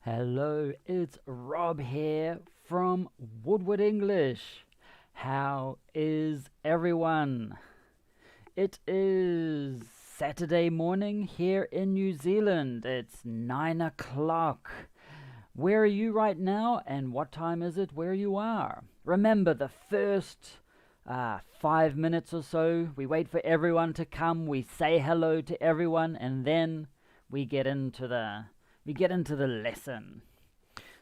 Hello, it's Rob here from Woodward English. How is everyone? It is Saturday morning here in New Zealand. It's 9 o'clock. Where are you right now, and what time is it where you are? Remember, the first 5 minutes or so, we wait for everyone to come, we say hello to everyone, and then we get into the lesson.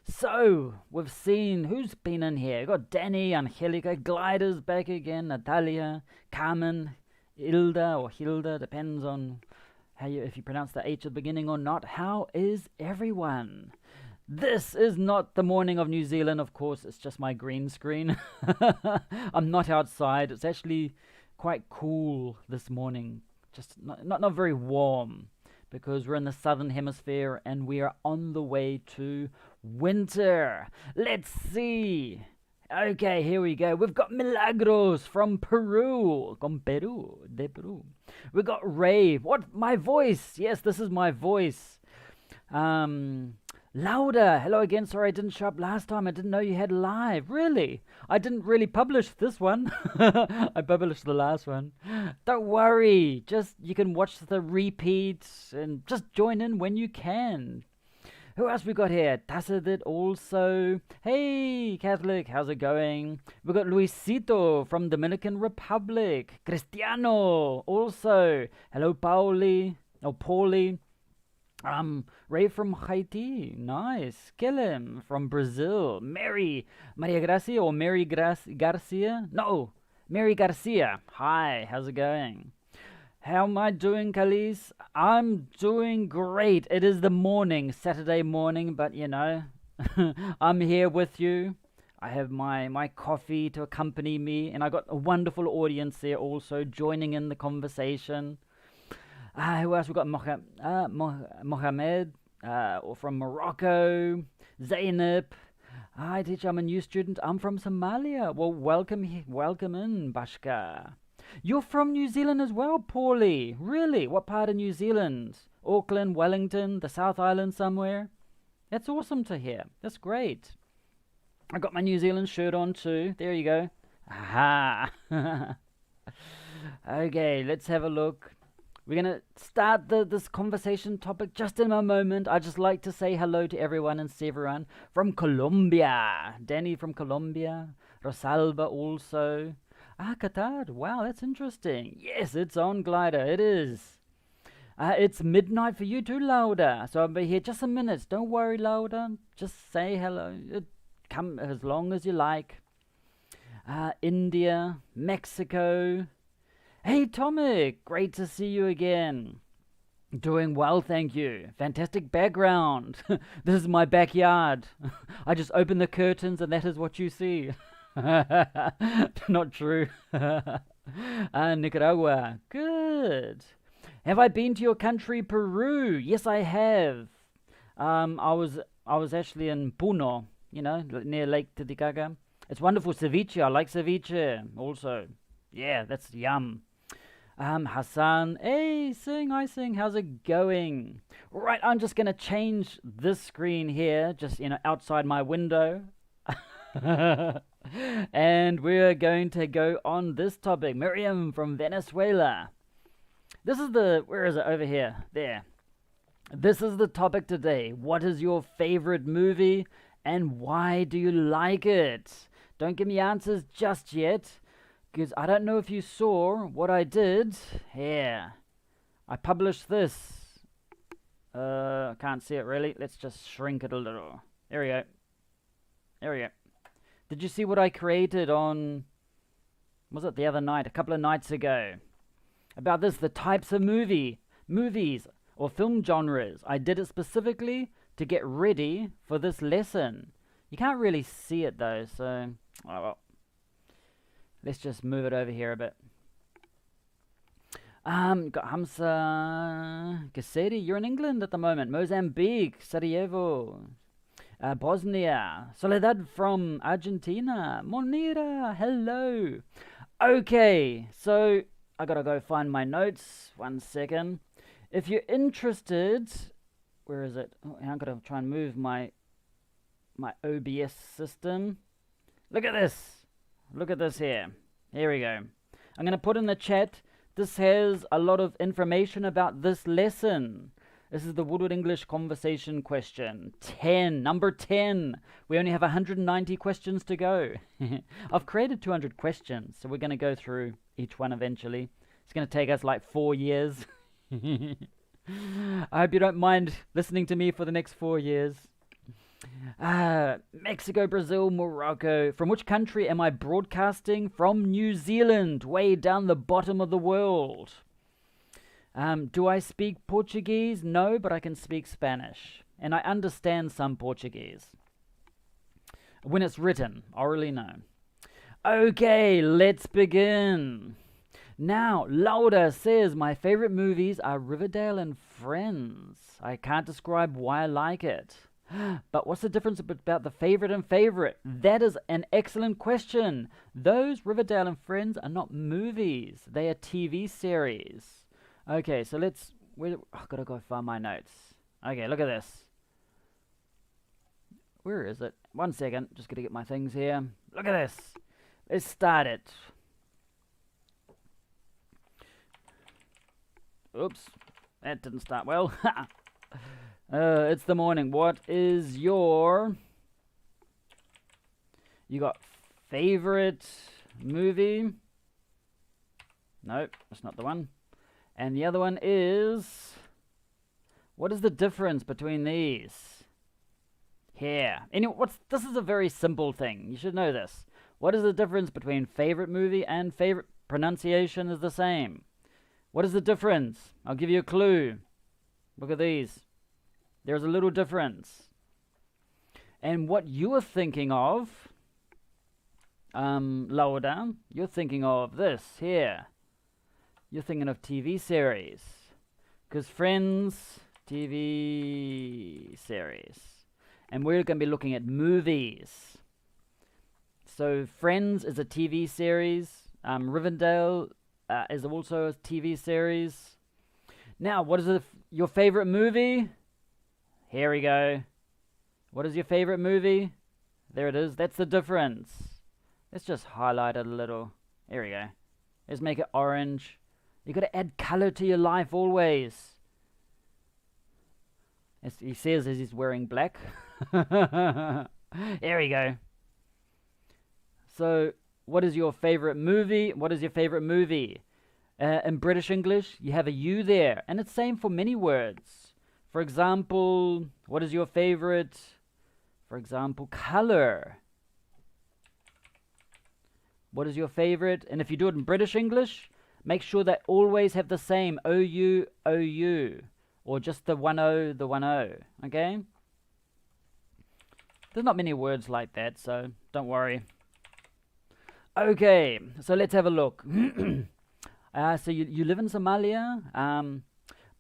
So, we've seen who's been in here. We've got Danny, Angelica, Glider's back again, Natalia, Carmen, Hilda or Hilda, depends on if you pronounce the H at the beginning or not. How is everyone? This is not the morning of New Zealand, of course, it's just my green screen. I'm not outside. It's actually quite cool this morning. Just not very warm, because we're in the southern hemisphere and we are on the way to winter. Let's see. Okay, here we go. We've got Milagros from Peru. De Peru. We've got Ray. What? My voice. Yes, this is my voice. Lauda. Hello again. Sorry I didn't show up last time. I didn't know you had live. Really? I didn't really publish this one. I published the last one. Don't worry. Just you can watch the repeats and just join in when you can. Who else we got here? Tassadit also. Hey, Catholic, how's it going? We got Luisito from Dominican Republic. Cristiano also. Hello, Pauli. Oh, Paulie. Ray from Haiti. Nice. Kellem from Brazil. Maria Gracia or Mary Garcia? No, Mary Garcia. Hi, how's it going? How am I doing, Khalees? I'm doing great. It is the morning, Saturday morning, but you know, I'm here with you. I have my coffee to accompany me, and I got a wonderful audience there also joining in the conversation. Who else? We got Mohammed from Morocco. Zainab. Hi, teacher. I'm a new student. I'm from Somalia. Well, welcome in, Bashka. You're from New Zealand as well, Paulie. Really? What part of New Zealand? Auckland, Wellington, the South Island somewhere? That's awesome to hear. That's great. I got my New Zealand shirt on too. There you go. Aha. Okay, let's have a look. We're going to start this conversation topic just in a moment. I'd just like to say hello to everyone and see everyone from Colombia. Danny from Colombia. Rosalba also. Qatar. Wow, that's interesting. Yes, it's on, Glider. It is. It's midnight for you too, Lauda. So I'll be here just a minute. Don't worry, Lauda. Just say hello. Come as long as you like. India, Mexico. Hey, Tomic. Great to see you again. Doing well, thank you. Fantastic background. This is my backyard. I just open the curtains and that is what you see. Not true. Nicaragua. Good. Have I been to your country, Peru? Yes, I have. I was actually in Puno, near Lake Titicaca. It's wonderful ceviche. I like ceviche also. Yeah, that's yum. Hassan. Hey, I sing. How's it going? Right, I'm just gonna change this screen here, just outside my window. And we're going to go on this topic. Miriam from Venezuela. Where is it? Over here. There. This is the topic today. What is your favorite movie and why do you like it? Don't give me answers just yet, because I don't know if you saw what I did. Here. I published this. I can't see it really. Let's just shrink it a little. There we go. There we go. Did you see what I created on, was it the other night, a couple of nights ago? About this, the types of movies or film genres. I did it specifically to get ready for this lesson. You can't really see it though, so, oh well. Let's just move it over here a bit. Got Hamza Gasedi. You're in England at the moment. Mozambique, Sarajevo. Bosnia. Soledad from Argentina. Monira, hello. Okay, so I gotta go find my notes. 1 second. If you're interested, Where is it? Oh, I'm gonna try and move my OBS system. Look at this. Look at this here. Here we go. I'm gonna put in the chat. This has a lot of information about this lesson. This is the Woodward English conversation question. 10. Number 10. We only have 190 questions to go. I've created 200 questions, so we're going to go through each one eventually. It's going to take us like 4 years. I hope you don't mind listening to me for the next 4 years. Mexico, Brazil, Morocco. From which country am I broadcasting? From New Zealand, way down the bottom of the world. Do I speak Portuguese? No, but I can speak Spanish. And I understand some Portuguese. When it's written, orally, no. Okay, let's begin. Now, Laura says, my favorite movies are Riverdale and Friends. I can't describe why I like it. But what's the difference about the favorite and favorite? That is an excellent question. Those Riverdale and Friends are not movies. They are TV series. Okay, so let's... I've got to go find my notes. Okay, look at this. Where is it? 1 second. Just got to get my things here. Look at this. Let's start it. Oops. That didn't start well. It's the morning. What is your... You got favorite movie? Nope, that's not the one. And the other one is... What is the difference between these? Here. Anyway, this is a very simple thing. You should know this. What is the difference between favorite movie and favorite? Pronunciation is the same. What is the difference? I'll give you a clue. Look at these. There's a little difference. And what you are thinking of, Laura, you're thinking of this here. You're thinking of TV series. Because Friends, TV series. And we're going to be looking at movies. So Friends is a TV series. Riverdale is also a TV series. Now, what is your favorite movie? Here we go. What is your favorite movie? There it is. That's the difference. Let's just highlight it a little. Here we go. Let's make it orange. You got to add color to your life always. As he says as he's wearing black. There we go. So, what is your favorite movie? What is your favorite movie? In British English, you have a U there. And it's same for many words. For example, what is your favorite? For example, color. What is your favorite? And if you do it in British English, make sure they always have the same OU, OU. Or just the 1O, the 1O. Okay? There's not many words like that, so don't worry. Okay, so let's have a look. So you live in Somalia?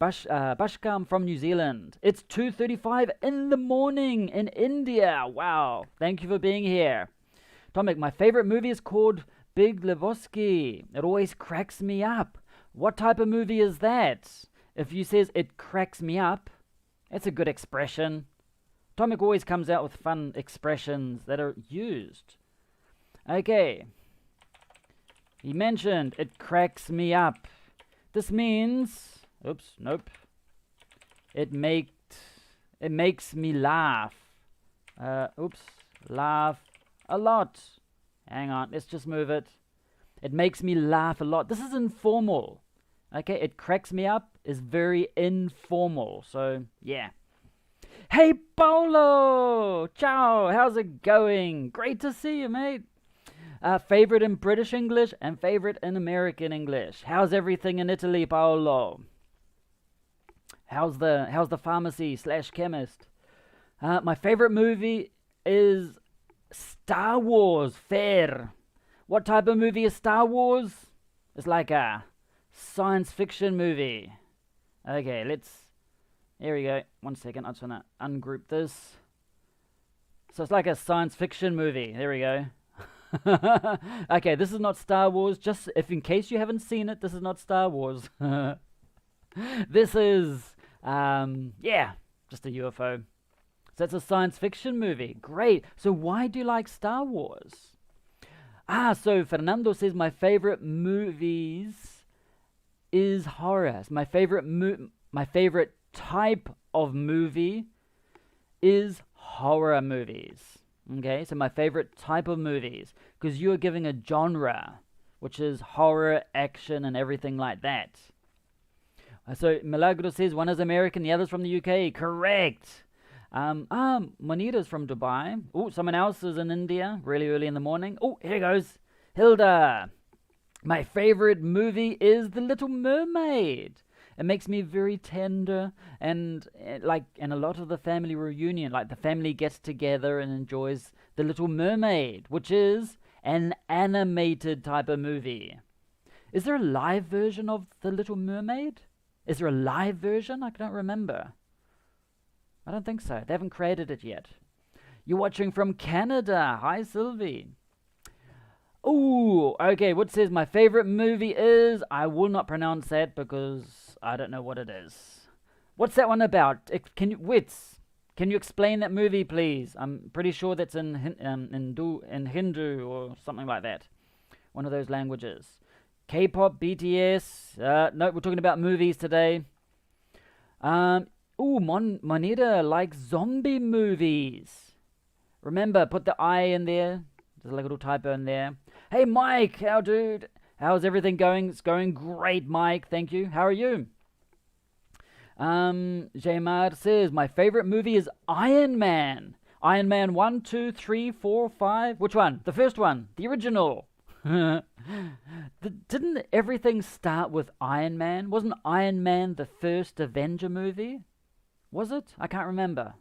Bashka, I'm from New Zealand. It's 2:35 in the morning in India. Wow, thank you for being here. Tomek, my favorite movie is called Big Lebowski. It always cracks me up. What type of movie is that? If you says it cracks me up, it's a good expression. Tomek always comes out with fun expressions that are used. Okay. He mentioned it cracks me up. This means... Oops, nope. It makes me laugh. Laugh a lot. Hang on, let's just move it. It makes me laugh a lot. This is informal. Okay, it cracks me up is very informal. So, yeah. Hey, Paolo! Ciao! How's it going? Great to see you, mate. Favorite in British English and favorite in American English. How's everything in Italy, Paolo? How's the pharmacy / chemist? My favorite movie is Star Wars. Fair. What type of movie is Star Wars? It's like a science fiction movie. Okay, here we go. 1 second, I just want to ungroup this. So it's like a science fiction movie. There we go. Okay, this is not Star Wars. Just if in case you haven't seen it, this is not Star Wars. This is, yeah, just a UFO. So it's a science fiction movie. Great. So why do you like Star Wars? So Fernando says my favorite movies is horror. My favorite type of movie is horror movies. Okay, so my favorite type of movies, because you are giving a genre, which is horror, action, and everything like that. So Milagro says one is American, the other's from the UK. Correct. Monita's from Dubai. Oh, someone else is in India, really early in the morning. Oh, here goes. Hilda. My favorite movie is The Little Mermaid. It makes me very tender, and a lot of the family reunion, like the family gets together and enjoys The Little Mermaid, which is an animated type of movie. Is there a live version of The Little Mermaid? Is there a live version? I don't remember. I don't think so. They haven't created it yet. You're watching from Canada. Hi, Sylvie. Ooh, okay. What says my favorite movie is? I will not pronounce that because I don't know what it is. What's that one about? Can you explain that movie, please? I'm pretty sure that's in Hindu or something like that. One of those languages. K-pop, BTS. No, we're talking about movies today. Monita likes zombie movies. Remember, put the I in there. There's a little typo in there. Hey, Mike, how's everything going? It's going great, Mike. Thank you. How are you? Jamar says, my favorite movie is Iron Man. Iron Man 1, 2, 3, 4, 5. Which one? The first one. The original. Didn't everything start with Iron Man? Wasn't Iron Man the first Avenger movie? Was it? I can't remember.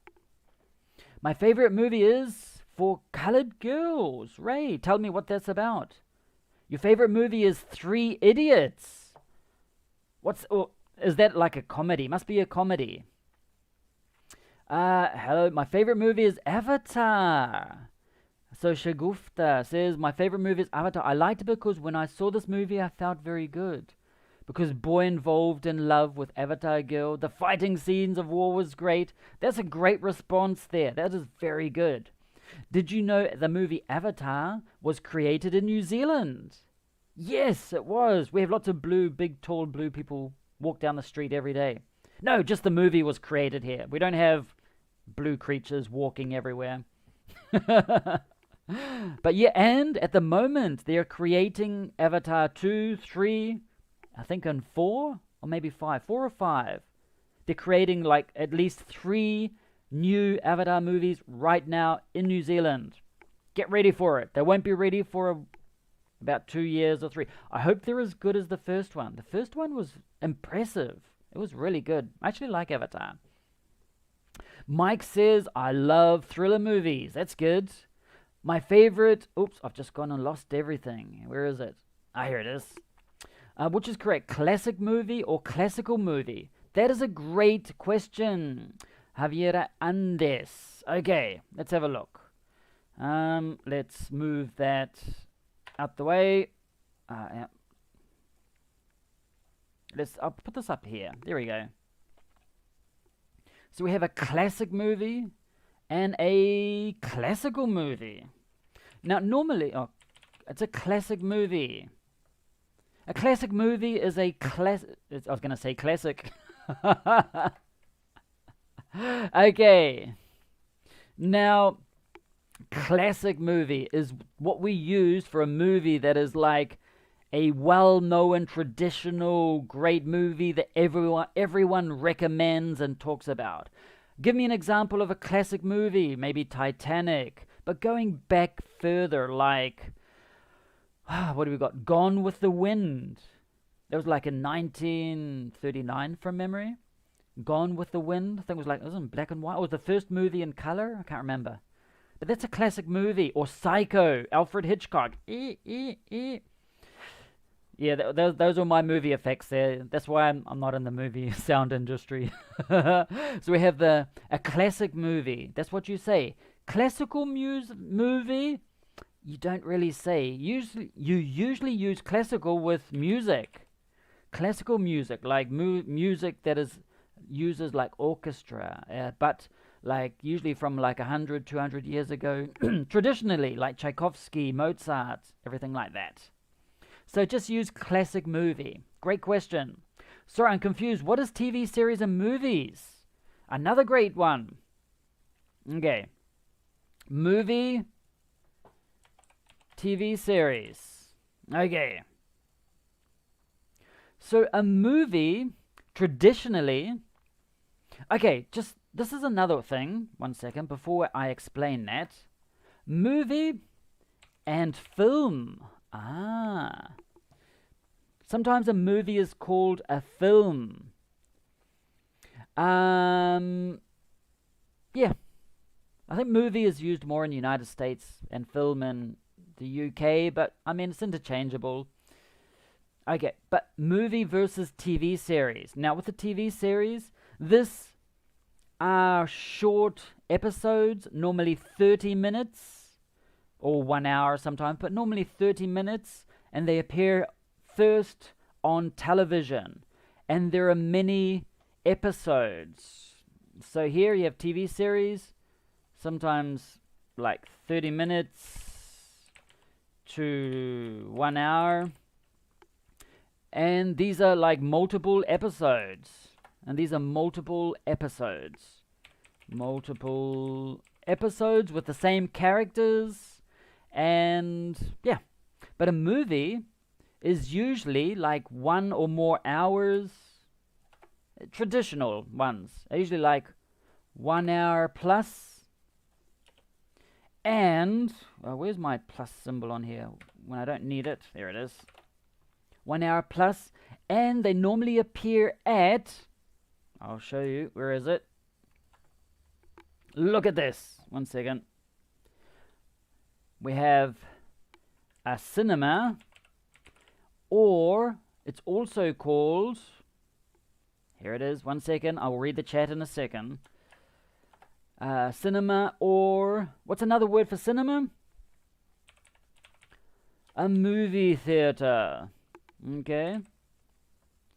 My favorite movie is For Colored Girls. Ray, tell me what that's about. Your favorite movie is 3 Idiots. Is that like a comedy? Must be a comedy. Hello, my favorite movie is Avatar. So Shagufta says, my favorite movie is Avatar. I liked it because when I saw this movie, I felt very good. Because boy involved in love with Avatar girl. The fighting scenes of war was great. That's a great response there. That is very good. Did you know the movie Avatar was created in New Zealand? Yes, it was. We have lots of big, tall blue people walk down the street every day. No, just the movie was created here. We don't have blue creatures walking everywhere. But yeah, and at the moment, they're creating Avatar 2, 3, I think on 4, or maybe 5. 4 or 5. They're creating like at least 3 new Avatar movies right now in New Zealand. Get ready for it. They won't be ready for about 2 years or 3. I hope they're as good as the first one. The first one was impressive. It was really good. I actually like Avatar. Mike says, I love thriller movies. That's good. My favorite... Oops, I've just gone and lost everything. Where is it? Here it is. Which is correct? Classic movie or classical movie? That is a great question. Javiera Andes. Okay, let's have a look. Let's move that out the way. Yeah. I'll put this up here. There we go. So we have a classic movie and a classical movie. Now, normally, it's a classic movie. A classic movie is a classic. I was going to say classic. Okay. Now, classic movie is what we use for a movie that is like a well-known, traditional, great movie that everyone recommends and talks about. Give me an example of a classic movie, maybe Titanic, but going back further, like, what do we got? Gone with the Wind. That was like in 1939 from memory. Gone with the Wind. I think it was in black and white. It was the first movie in color. I can't remember. But that's a classic movie. Or Psycho, Alfred Hitchcock. Yeah, those are my movie effects there. That's why I'm not in the movie sound industry. So we have a classic movie. That's what you say. Classical movie, you don't really say. You usually use classical with music. Classical music, like music that is uses like orchestra, but like usually from like 100, 200 years ago, traditionally, like Tchaikovsky, Mozart, everything like that. So just use classic movie. Great question. Sorry, I'm confused. What is TV series and movies? Another great one. Okay. Movie, TV series. Okay. So a movie, traditionally... Okay, just... This is another thing. One second, before I explain that. Movie and film. Sometimes a movie is called a film. Yeah. I think movie is used more in the United States and film in the UK, but I mean, it's interchangeable. Okay, but movie versus TV series. Now, with the TV series, this are short episodes, normally 30 minutes or 1 hour sometimes, but normally 30 minutes, and they appear first on television, and there are many episodes. So here you have TV series, sometimes like 30 minutes to 1 hour, and these are like multiple episodes. And these are multiple episodes with the same characters, and yeah. But a movie is usually like 1 or more hours. Traditional ones are usually like 1 hour plus. And where's my plus symbol on here when I don't need it? There it is. 1 hour plus, and they normally appear at... I'll show you. Where is it? Look at this. 1 second. We have a cinema, or it's also called... Here it is. 1 second. I'll read the chat in a second. Cinema, or... What's another word for cinema? A movie theater. Okay.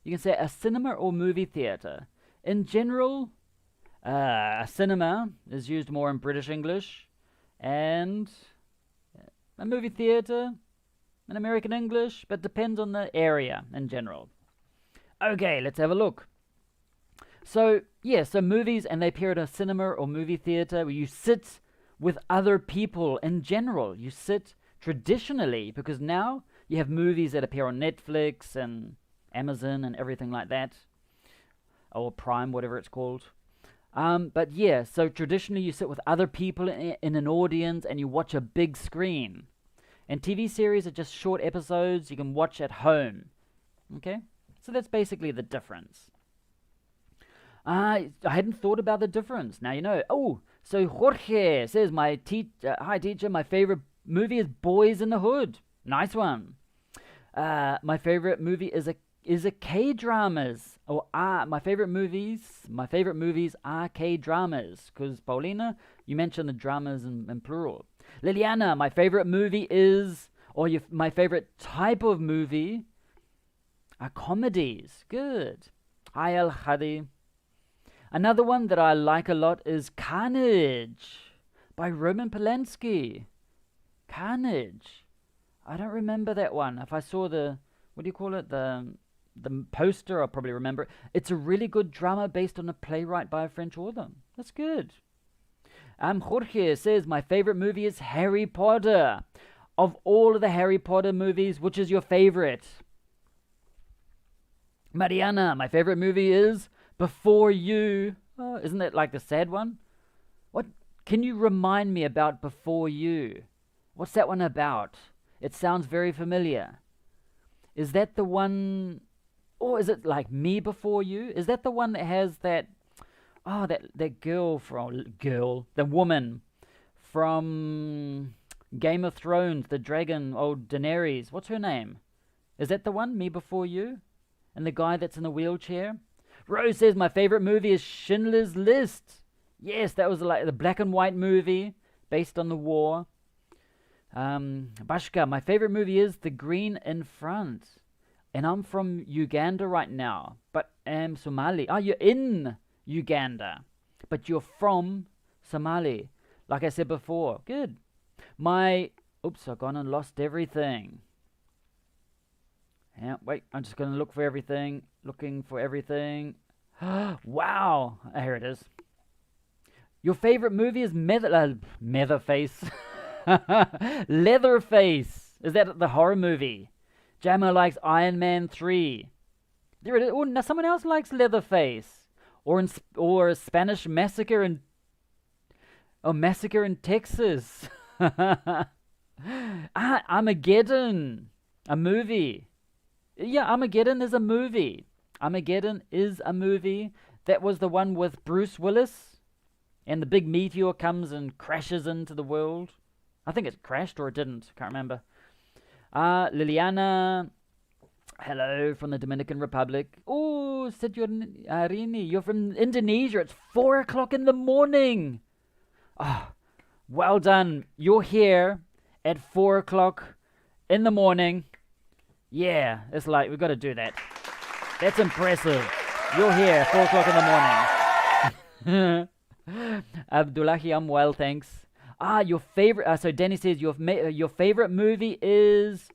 You can say a cinema or movie theater. In general, a cinema is used more in British English, and a movie theater in American English, but depends on the area in general. Okay, let's have a look. So, yeah, so movies, and they appear at a cinema or movie theater where you sit with other people in general. You sit traditionally, because now you have movies that appear on Netflix and Amazon and everything like that. Or Prime, whatever it's called. But yeah, so traditionally you sit with other people in an audience and you watch a big screen. And TV series are just short episodes you can watch at home. Okay? So that's basically the difference. I hadn't thought about the difference. Now you know. Oh, so Jorge says, hi teacher, my favorite movie is Boys in the Hood. Nice one. My favorite movie is a K-dramas, or my favorite movies are K-dramas, because Paulina, you mentioned the dramas in plural. Liliana, my favorite movie is, my favorite type of movie are comedies. Good. Hi El Hadi. Another one that I like a lot is Carnage by Roman Polanski. Carnage. I don't remember that one. If I saw the, what do you call it, the poster, I'll probably remember it. It's a really good drama based on a playwright by a French author. That's good. Jorge says, my favorite movie is Harry Potter. Of all of the Harry Potter movies, which is your favorite? Mariana, my favorite movie is Before You. Oh, isn't that like the sad one? What? Can you remind me about Before You? What's that one about? It sounds very familiar. Is that the one, or is it like Me Before You? Is that the one that has that, the woman from Game of Thrones, the dragon, Daenerys, what's her name? Is that the one, Me Before You? And the guy that's in the wheelchair? Rose says, my favorite movie is Schindler's List. Yes, that was like the black and white movie based on the war. Bashka, my favorite movie is The Green in Front. And I'm from Uganda right now, but am Somali. Oh, you're in Uganda, but you're from Somali. Like I said before. Good. Oops, I've gone and lost everything. Yeah, wait, I'm just going to look for everything. Looking for everything. Wow. Here it is. Your favorite movie is Leatherface. Leatherface. Is that the horror movie? Jamo likes Iron Man 3. There it is. Oh, now someone else likes Leatherface. Or Spanish Massacre in Massacre in Texas. Armageddon. A movie. Yeah, Armageddon is a movie. Armageddon is a movie. That was the one with Bruce Willis. And the big meteor comes and crashes into the world. I think it crashed or it didn't. Can't remember. Liliana. Hello from the Dominican Republic. Oh, Arini, you're from Indonesia. It's 4 o'clock in the morning. Oh, well done. You're here at 4 o'clock in the morning. Yeah, it's like, we've got to do that. That's impressive. You're here at 4 o'clock in the morning. Abdullahi, I'm well, thanks. Your favorite, so Danny says your favorite movie is,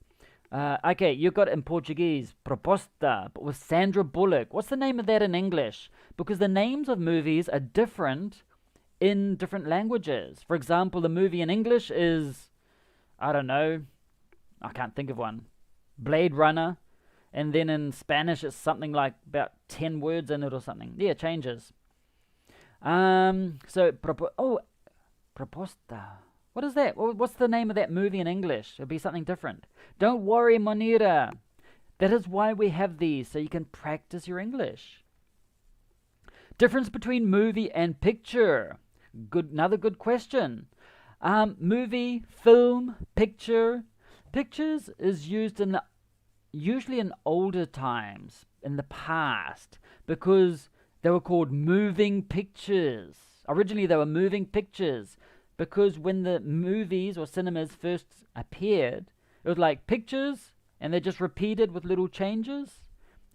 okay, you got it in Portuguese, Proposta, but with Sandra Bullock. What's the name of that in English? Because the names of movies are different in different languages. For example, the movie in English is, I don't know, I can't think of one, Blade Runner, and then in Spanish it's something like about 10 words in it or something. Yeah, it changes. Proposta. What is that? What's the name of that movie in English? It'll be something different. Don't worry, Monira. That is why we have these, so you can practice your English. Difference between movie and picture. Another good question. Movie, film, picture. Pictures is used usually in older times, in the past, because they were called moving pictures. Originally, they were moving pictures because when the movies or cinemas first appeared, it was like pictures, and they just repeated with little changes,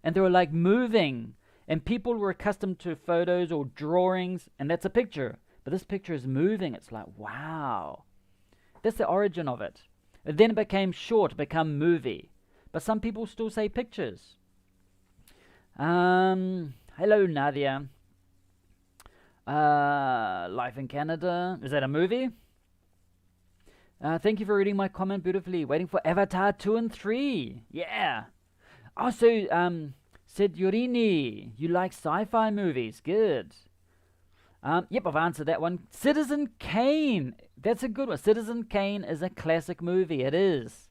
and they were like moving, and people were accustomed to photos or drawings, and that's a picture. But this picture is moving. It's like, wow. That's the origin of it. And then it became short, become movie. But some people still say pictures. Hello, Nadia. Life in Canada. Is that a movie? Thank you for reading my comment beautifully. Waiting for Avatar 2 and 3. Yeah. Also, Sediorini, you like sci-fi movies. Good. Yep, I've answered that one. Citizen Kane. That's a good one. Citizen Kane is a classic movie. It is.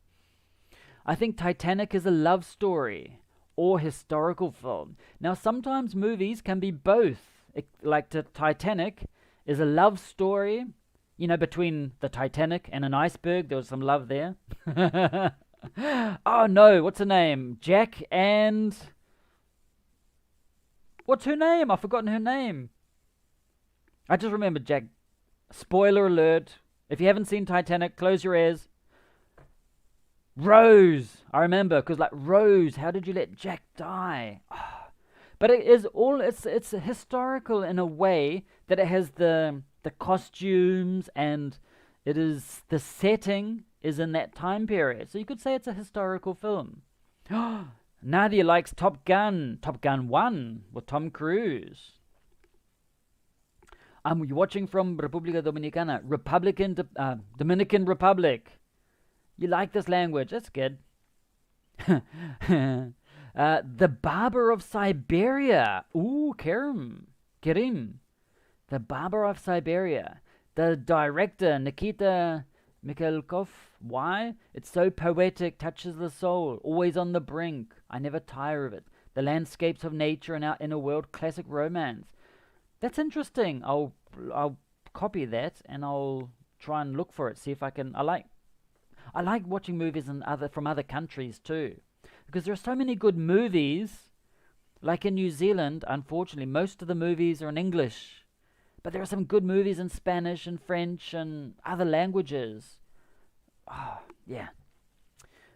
I think Titanic is a love story or historical film. Now, sometimes movies can be both. Like Titanic is a love story, between the Titanic and an iceberg. There was some love there. Oh, no. What's her name? Jack and... What's her name? I've forgotten her name. I just remembered Jack. Spoiler alert. If you haven't seen Titanic, close your ears. Rose. I remember, because Rose, how did you let Jack die? Oh. But it is it's historical in a way that it has the costumes, and it is, the setting is in that time period. So you could say it's a historical film. Nadia likes Top Gun 1 with Tom Cruise. You're watching from República Dominicana, Dominican Republic. You like this language? That's good. The Barber of Siberia. Ooh, Kerim. The Barber of Siberia. The director, Nikita Mikhalkov. Why? It's so poetic, touches the soul, always on the brink. I never tire of it. The landscapes of nature and our inner world, classic romance. That's interesting. I'll copy that and I'll try and look for it. See if I can. I like watching movies from other countries too, because there are so many good movies. Like in New Zealand, unfortunately, most of the movies are in English, but there are some good movies in Spanish and French and other languages. Oh, yeah.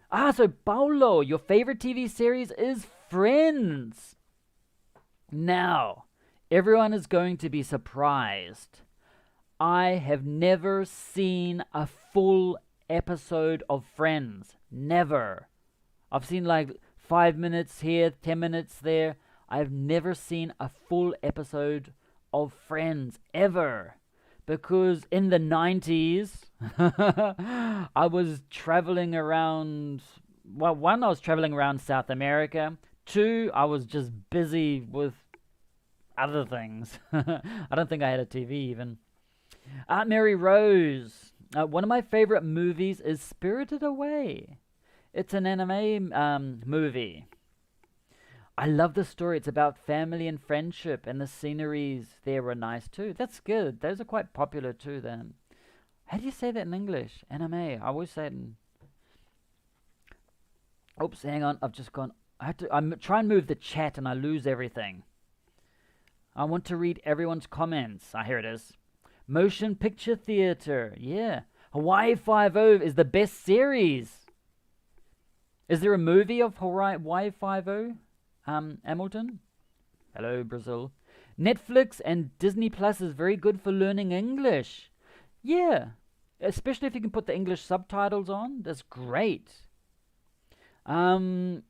So Paulo, your favorite TV series is Friends. Now, everyone is going to be surprised. I have never seen a full episode of Friends. Never. I've seen like 5 minutes here, 10 minutes there. I've never seen a full episode of Friends ever. Because in the 90s, I was traveling around. Well, one, I was traveling around South America. Two, I was just busy with other things. I don't think I had a TV even. Mary Rose. One of my favorite movies is Spirited Away. It's an anime movie. I love the story. It's about family and friendship, and the sceneries there were nice too. That's good. Those are quite popular too then. How do you say that in English? Anime. I always say it in... Oops, hang on. I've just gone... I'm trying to move the chat and I lose everything. I want to read everyone's comments. Here it is. Motion Picture Theater. Yeah. Hawaii Five-0 is the best series. Is there a movie of Hawaii Five-0? Hamilton? Hello, Brazil. Netflix and Disney Plus is very good for learning English. Yeah. Especially if you can put the English subtitles on. That's great. From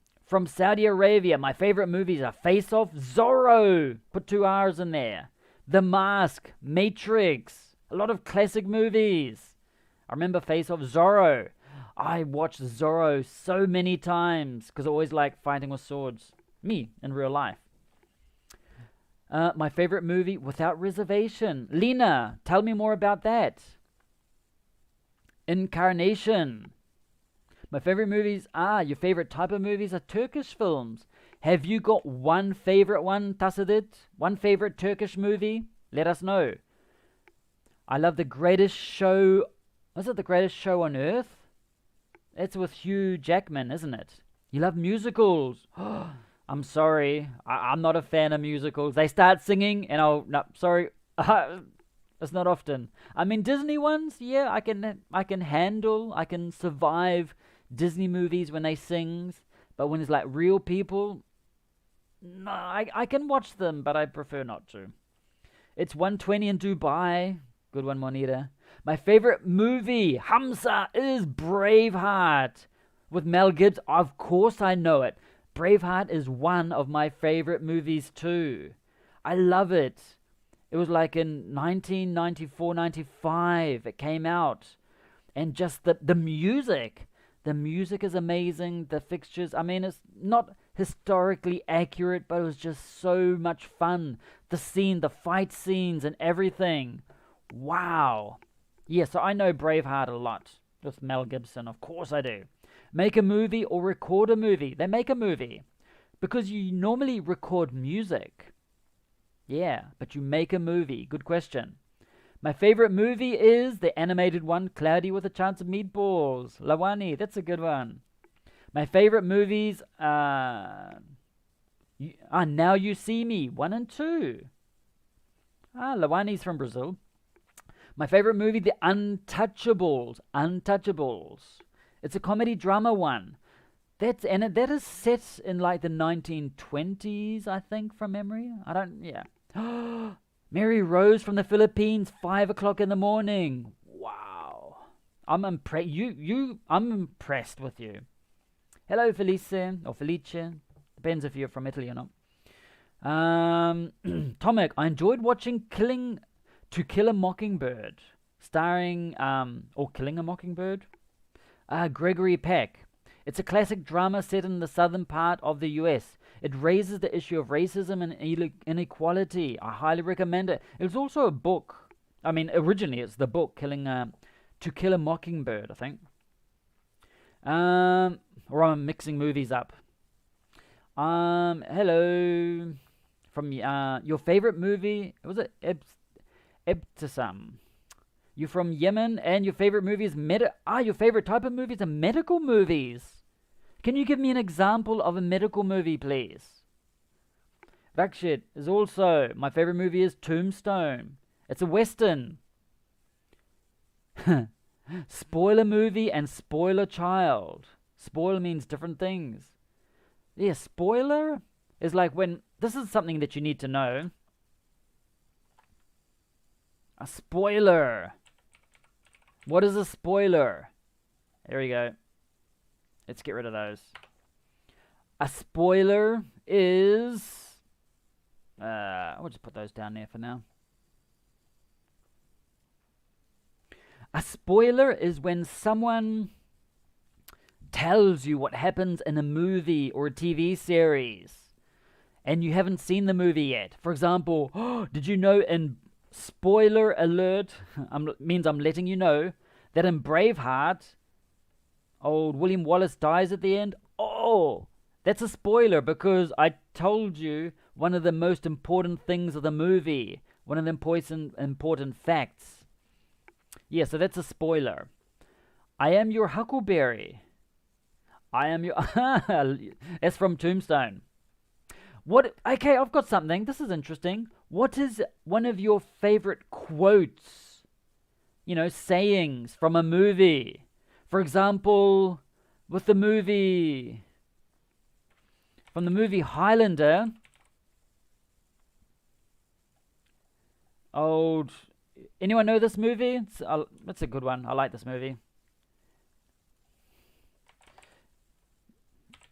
Saudi Arabia, my favorite movies are Face Off, Zorro. Put 2 R's in there. The Mask, Matrix. A lot of classic movies. I remember Face Off, Zorro. I watched Zorro so many times because I always like fighting with swords. Me, in real life. My favorite movie, Without Reservation. Lena, tell me more about that. Incarnation. My favorite movies your favorite type of movies are Turkish films. Have you got one favorite one, Tasadit? One favorite Turkish movie? Let us know. I love The Greatest Show. Was it The Greatest Show on Earth? It's with Hugh Jackman, isn't it? You love musicals. I'm sorry. I'm not a fan of musicals. They start singing and no, sorry. It's not often. I mean, Disney ones, yeah, I can handle, I can survive Disney movies when they sing. But when it's like real people, no, I can watch them, but I prefer not to. It's 1:20 in Dubai. Good one, Monita. My favorite movie, Hamza, is Braveheart. With Mel Gibson. Of course I know it. Braveheart is one of my favorite movies too. I love it. It was like in 1994, 95 it came out. And just the music. The music is amazing. The fixtures, I mean, it's not historically accurate, but it was just so much fun. The fight scenes and everything. Wow. Yeah, so I know Braveheart a lot. With Mel Gibson, of course I do. Make a movie or record a movie. They make a movie. Because you normally record music. Yeah, but you make a movie. Good question. My favorite movie is the animated one, Cloudy with a Chance of Meatballs. Lawani, that's a good one. My favorite movies are Now You See Me, 1 and 2. Lawani's from Brazil. My favorite movie, The Untouchables. Untouchables. It's a comedy drama one. That is set in like the 1920s, I think, from memory. Mary Rose from the Philippines, 5 o'clock in the morning. Wow. I'm impressed. I'm impressed with you. Hello, Felice, or Felice. Depends if you're from Italy or not. Tomek, I enjoyed watching To Kill a Mockingbird, starring, or Killing a Mockingbird. Gregory Peck. It's a classic drama set in the southern part of the US. It raises the issue of racism and inequality. I highly recommend it. It was also a book. I mean, originally it's the book, To Kill a Mockingbird, I think. Or I'm mixing movies up. Hello. From your favorite movie, was it Ebtisam? You're from Yemen, and your favorite movie is your favorite type of movies are medical movies. Can you give me an example of a medical movie, please? Rakshit is also, my favorite movie is Tombstone. It's a Western. Spoiler movie and spoiler child. Spoil means different things. Yeah, spoiler is like when, this is something that you need to know. A spoiler. What is a spoiler? There we go. Let's get rid of those. A spoiler is... I'll just put those down there for now. A spoiler is when someone tells you what happens in a movie or a TV series and you haven't seen the movie yet. For example, did you know in spoiler alert, means I'm letting you know that in Braveheart, old William Wallace dies at the end? Oh, that's a spoiler because I told you one of the most important things of the movie, one of the important facts. Yeah, so that's a spoiler. I am your huckleberry. I am your... That's from Tombstone. What? Okay, I've got something. This is interesting. What is one of your favorite quotes? You know, sayings from a movie. For example, with the movie... From the movie Highlander... Old... Anyone know this movie? It's a good one. I like this movie.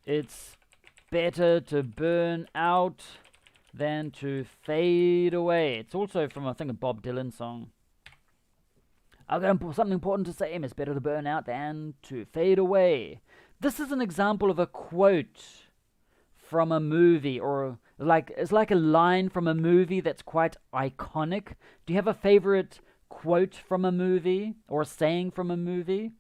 It's better to burn out than to fade away. It's also from, I think, a Bob Dylan song. I've got something important to say. It's better to burn out than to fade away. This is an example of a quote from a movie, or it's like a line from a movie that's quite iconic. Do you have a favorite quote from a movie or a saying from a movie?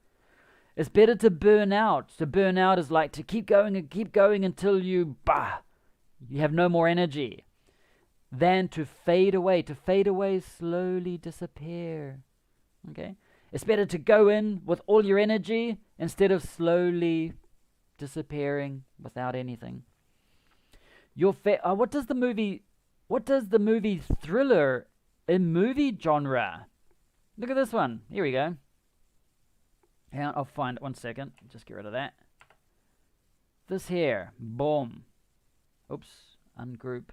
It's better to burn out. To burn out is like to keep going and keep going until you have no more energy. Than to fade away. To fade away, slowly disappear. Okay? It's better to go in with all your energy instead of slowly disappearing without anything. What does the movie thriller in movie genre? Look at this one. Here we go. Hang on, I'll find it. 1 second. Just get rid of that. This here. Boom. Oops. Ungroup.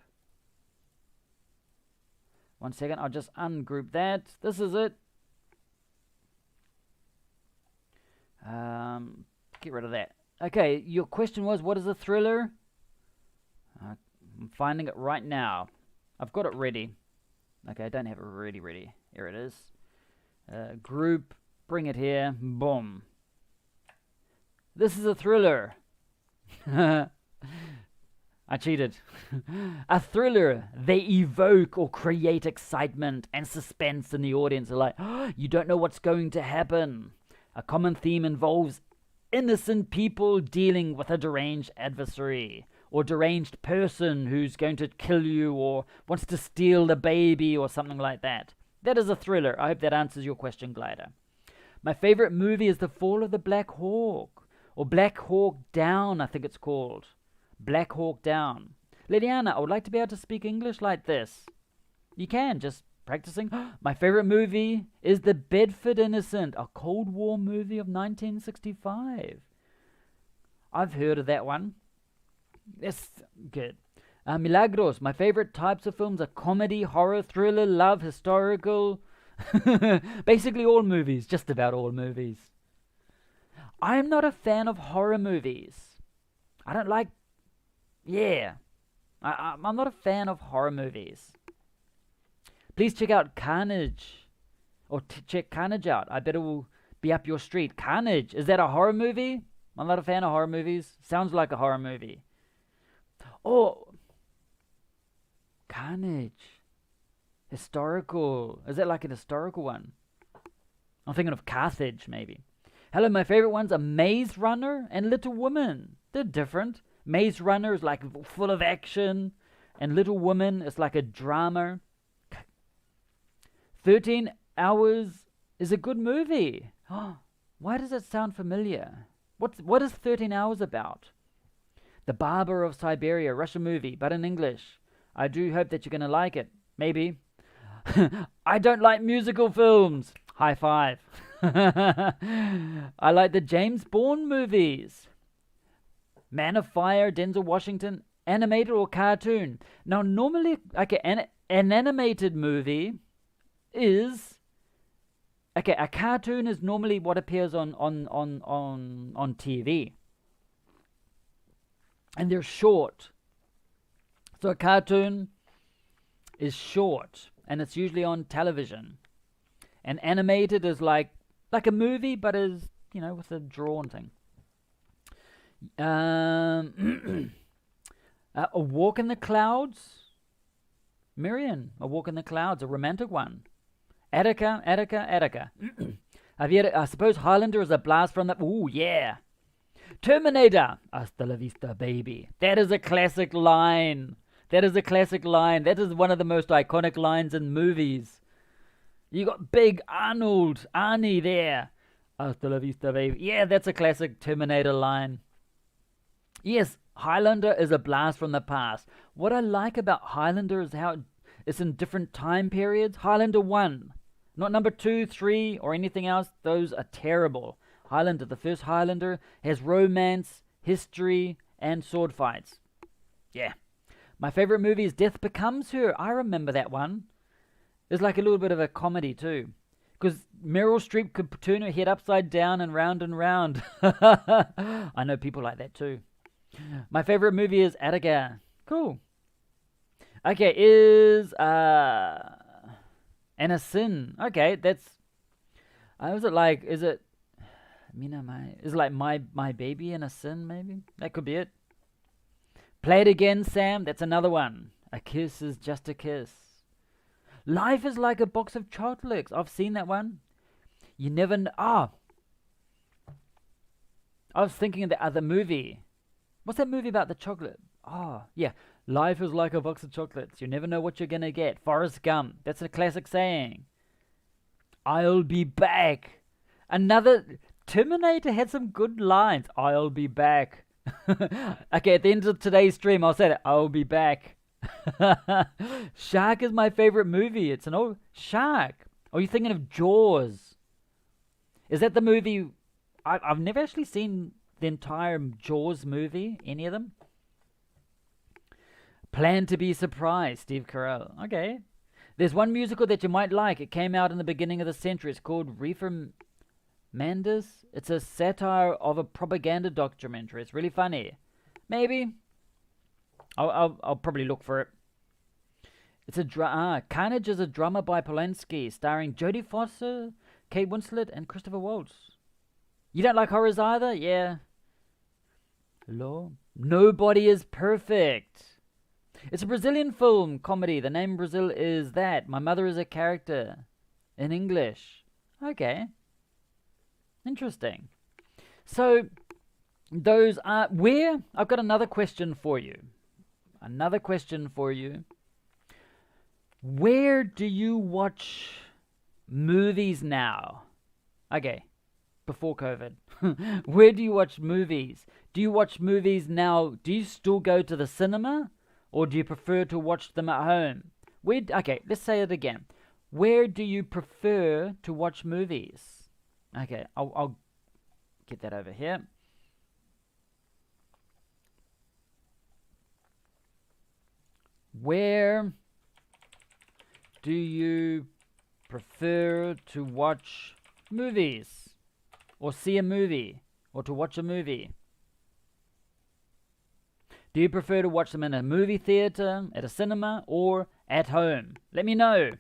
1 second. I'll just ungroup that. This is it. Get rid of that. Okay, your question was, what is a thriller? I'm finding it right now. I've got it ready. Okay, I don't have it ready. Here it is. Group. Bring it here. Boom. This is a thriller. I cheated. A thriller. They evoke or create excitement and suspense in the audience. They're like, you don't know what's going to happen. A common theme involves innocent people dealing with a deranged adversary or deranged person who's going to kill you or wants to steal the baby or something like that. That is a thriller. I hope that answers your question, Glider. My favorite movie is The Fall of the Black Hawk, or Black Hawk Down, I think it's called. Black Hawk Down. Liliana, I would like to be able to speak English like this. You can, just practicing. My favorite movie is The Bedford Innocent, a Cold War movie of 1965. I've heard of that one. That's good. Milagros, my favorite types of films are comedy, horror, thriller, love, historical. Basically all movies, just about all movies. I'm not a fan of horror movies. I don't like... Yeah. I'm not a fan of horror movies. Please check out Carnage. Or check Carnage out. I bet it will be up your street. Carnage, is that a horror movie? I'm not a fan of horror movies. Sounds like a horror movie. Oh, Carnage. Historical. Is that like an historical one? I'm thinking of Carthage, maybe. Hello, my favorite ones are Maze Runner and Little Women. They're different. Maze Runner is like full of action, and Little Women is like a drama. 13 Hours is a good movie. Why does it sound familiar? What is 13 Hours about? The Barber of Siberia, Russian movie, but in English. I do hope that you're going to like it. Maybe. I don't like musical films. High five. I like the James Bond movies. Man of Fire, Denzel Washington, animated or cartoon? Now, normally, okay, an animated movie is, okay, a cartoon is normally what appears on TV, and they're short. So a cartoon is short, and it's usually on television. And animated is like a movie, but is, with a drawn thing. A Walk in the Clouds. Miriam, A Walk in the Clouds, a romantic one. Attica. Have you I suppose Highlander is a blast from the... Ooh, yeah. Terminator. Hasta la vista, baby. That is a classic line. That is one of the most iconic lines in movies. You got big Arnie there. Hasta la vista, baby. Yeah, that's a classic Terminator line. Yes, Highlander is a blast from the past. What I like about Highlander is how it's in different time periods. Highlander 1, not number 2, 3, or anything else. Those are terrible. Highlander, the first Highlander, has romance, history, and sword fights. Yeah. My favorite movie is Death Becomes Her. I remember that one. It's like a little bit of a comedy too, because Meryl Streep could turn her head upside down and round and round. I know people like that too. My favorite movie is Attica. Cool. Okay, is and a Sin. Okay, that's. Is it like my baby and a sin? Maybe that could be it. Play It Again, Sam. That's another one. A kiss is just a kiss. Life is like a box of chocolates. I've seen that one. You never know. I was thinking of the other movie. What's that movie about the chocolate? Yeah. Life is like a box of chocolates. You never know what you're going to get. Forrest Gump. That's a classic saying. I'll be back. Another... Terminator had some good lines. I'll be back. Okay, at the end of today's stream, I'll say that. I'll be back. Shark is my favorite movie. It's an old Shark. Are you thinking of Jaws? Is that the movie? I've never actually seen the entire Jaws movie. Any of them? Plan to be Surprised, Steve Carell. Okay. There's one musical that you might like. It came out in the beginning of the century. It's called Reefer Mandus. It's a satire of a propaganda documentary. It's really funny. Maybe. I'll probably look for it. It's a Carnage is a drama by Polanski, starring Jodie Foster, Kate Winslet, and Christopher Waltz. You don't like horrors either? Yeah. Hello? Nobody is Perfect. It's a Brazilian film comedy. The name Brazil is that. My mother is a character in English. Okay. Interesting. So, those are... I've got another question for you. Where do you watch movies now? Okay, before COVID. Where do you watch movies? Do you watch movies now? Do you still go to the cinema? Or do you prefer to watch them at home? Okay, let's say it again. Where do you prefer to watch movies? Okay, I'll get that over here. Where do you prefer to watch movies? Or see a movie? Or to watch a movie? Do you prefer to watch them in a movie theater, at a cinema, or at home? Let me know.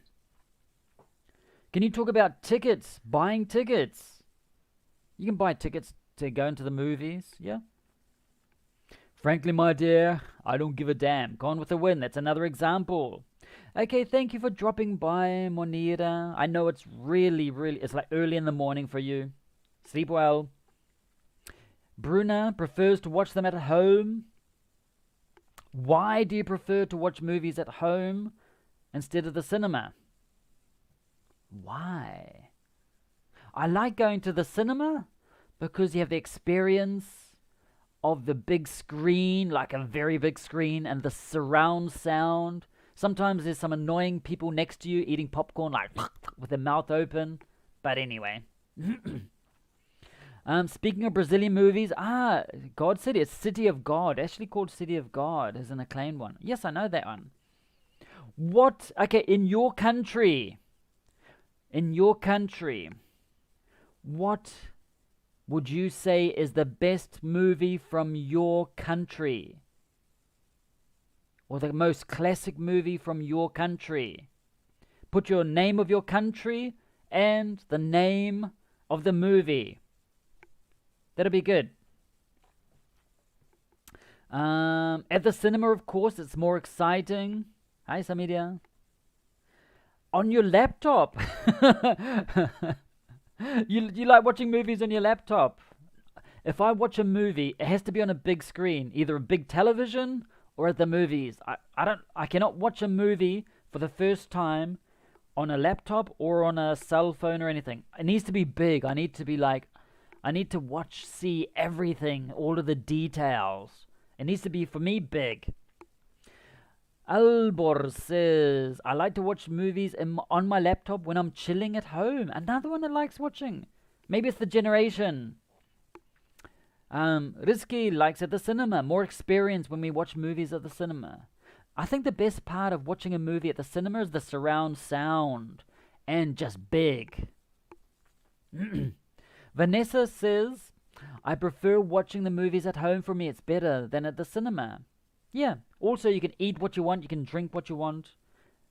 Can you talk about tickets? Buying tickets. You can buy tickets to go into the movies, yeah? Frankly, my dear, I don't give a damn. Gone with the Wind, that's another example. Okay, thank you for dropping by, Monira. I know it's really, it's like early in the morning for you. Sleep well. Bruna prefers to watch them at home. Why do you prefer to watch movies at home instead of the cinema? Why? I like going to the cinema because you have the experience of the big screen, like a very big screen, and the surround sound. Sometimes there's some annoying people next to you eating popcorn like with their mouth open. But anyway. Speaking of Brazilian movies, God City. It's City of God. Actually called City of God is an acclaimed one. Yes, I know that one. What? Okay, in your country, what would you say is the best movie from your country? Or the most classic movie from your country? Put your name of your country and the name of the movie. That'll be good. At the cinema, of course, it's more exciting. Hi, Samidia. On your laptop. You like watching movies on your laptop. If I watch a movie, it has to be on a big screen, either a big television or at the movies. I cannot watch a movie for the first time on a laptop or on a cell phone or anything. It needs to be big. I need to see everything, all of the details. It needs to be, for me, big. Albor says, I like to watch movies on my laptop when I'm chilling at home. Another one that likes watching. Maybe it's the generation. Rizky likes at the cinema. More experience when we watch movies at the cinema. I think the best part of watching a movie at the cinema is the surround sound. And just big. Vanessa says, I prefer watching the movies at home. For me, it's better than at the cinema. Yeah. Also, you can eat what you want. You can drink what you want.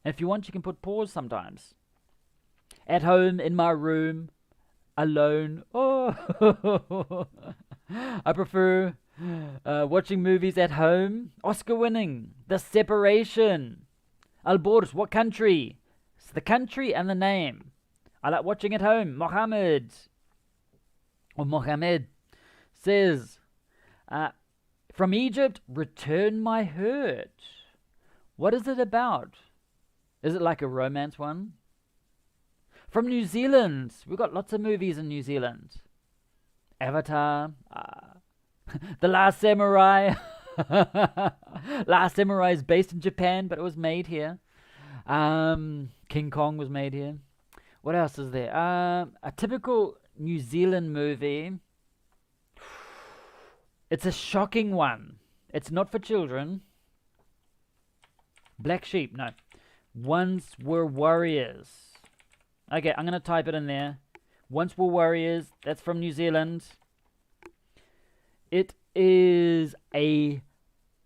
And if you want, you can put pause sometimes. At home, in my room, alone. Oh, I prefer watching movies at home. Oscar winning. The Separation. Albors, what country? It's the country and the name. I like watching at home. Mohammed says, from Egypt, Return My Hurt. What is it about? Is it like a romance one? From New Zealand. We've got lots of movies in New Zealand. Avatar. The Last Samurai. Last Samurai is based in Japan, but it was made here. King Kong was made here. What else is there? A typical New Zealand movie. It's a shocking one. It's not for children. Black Sheep, no. Once Were Warriors. Okay, I'm going to type it in there. Once Were Warriors. That's from New Zealand. It is a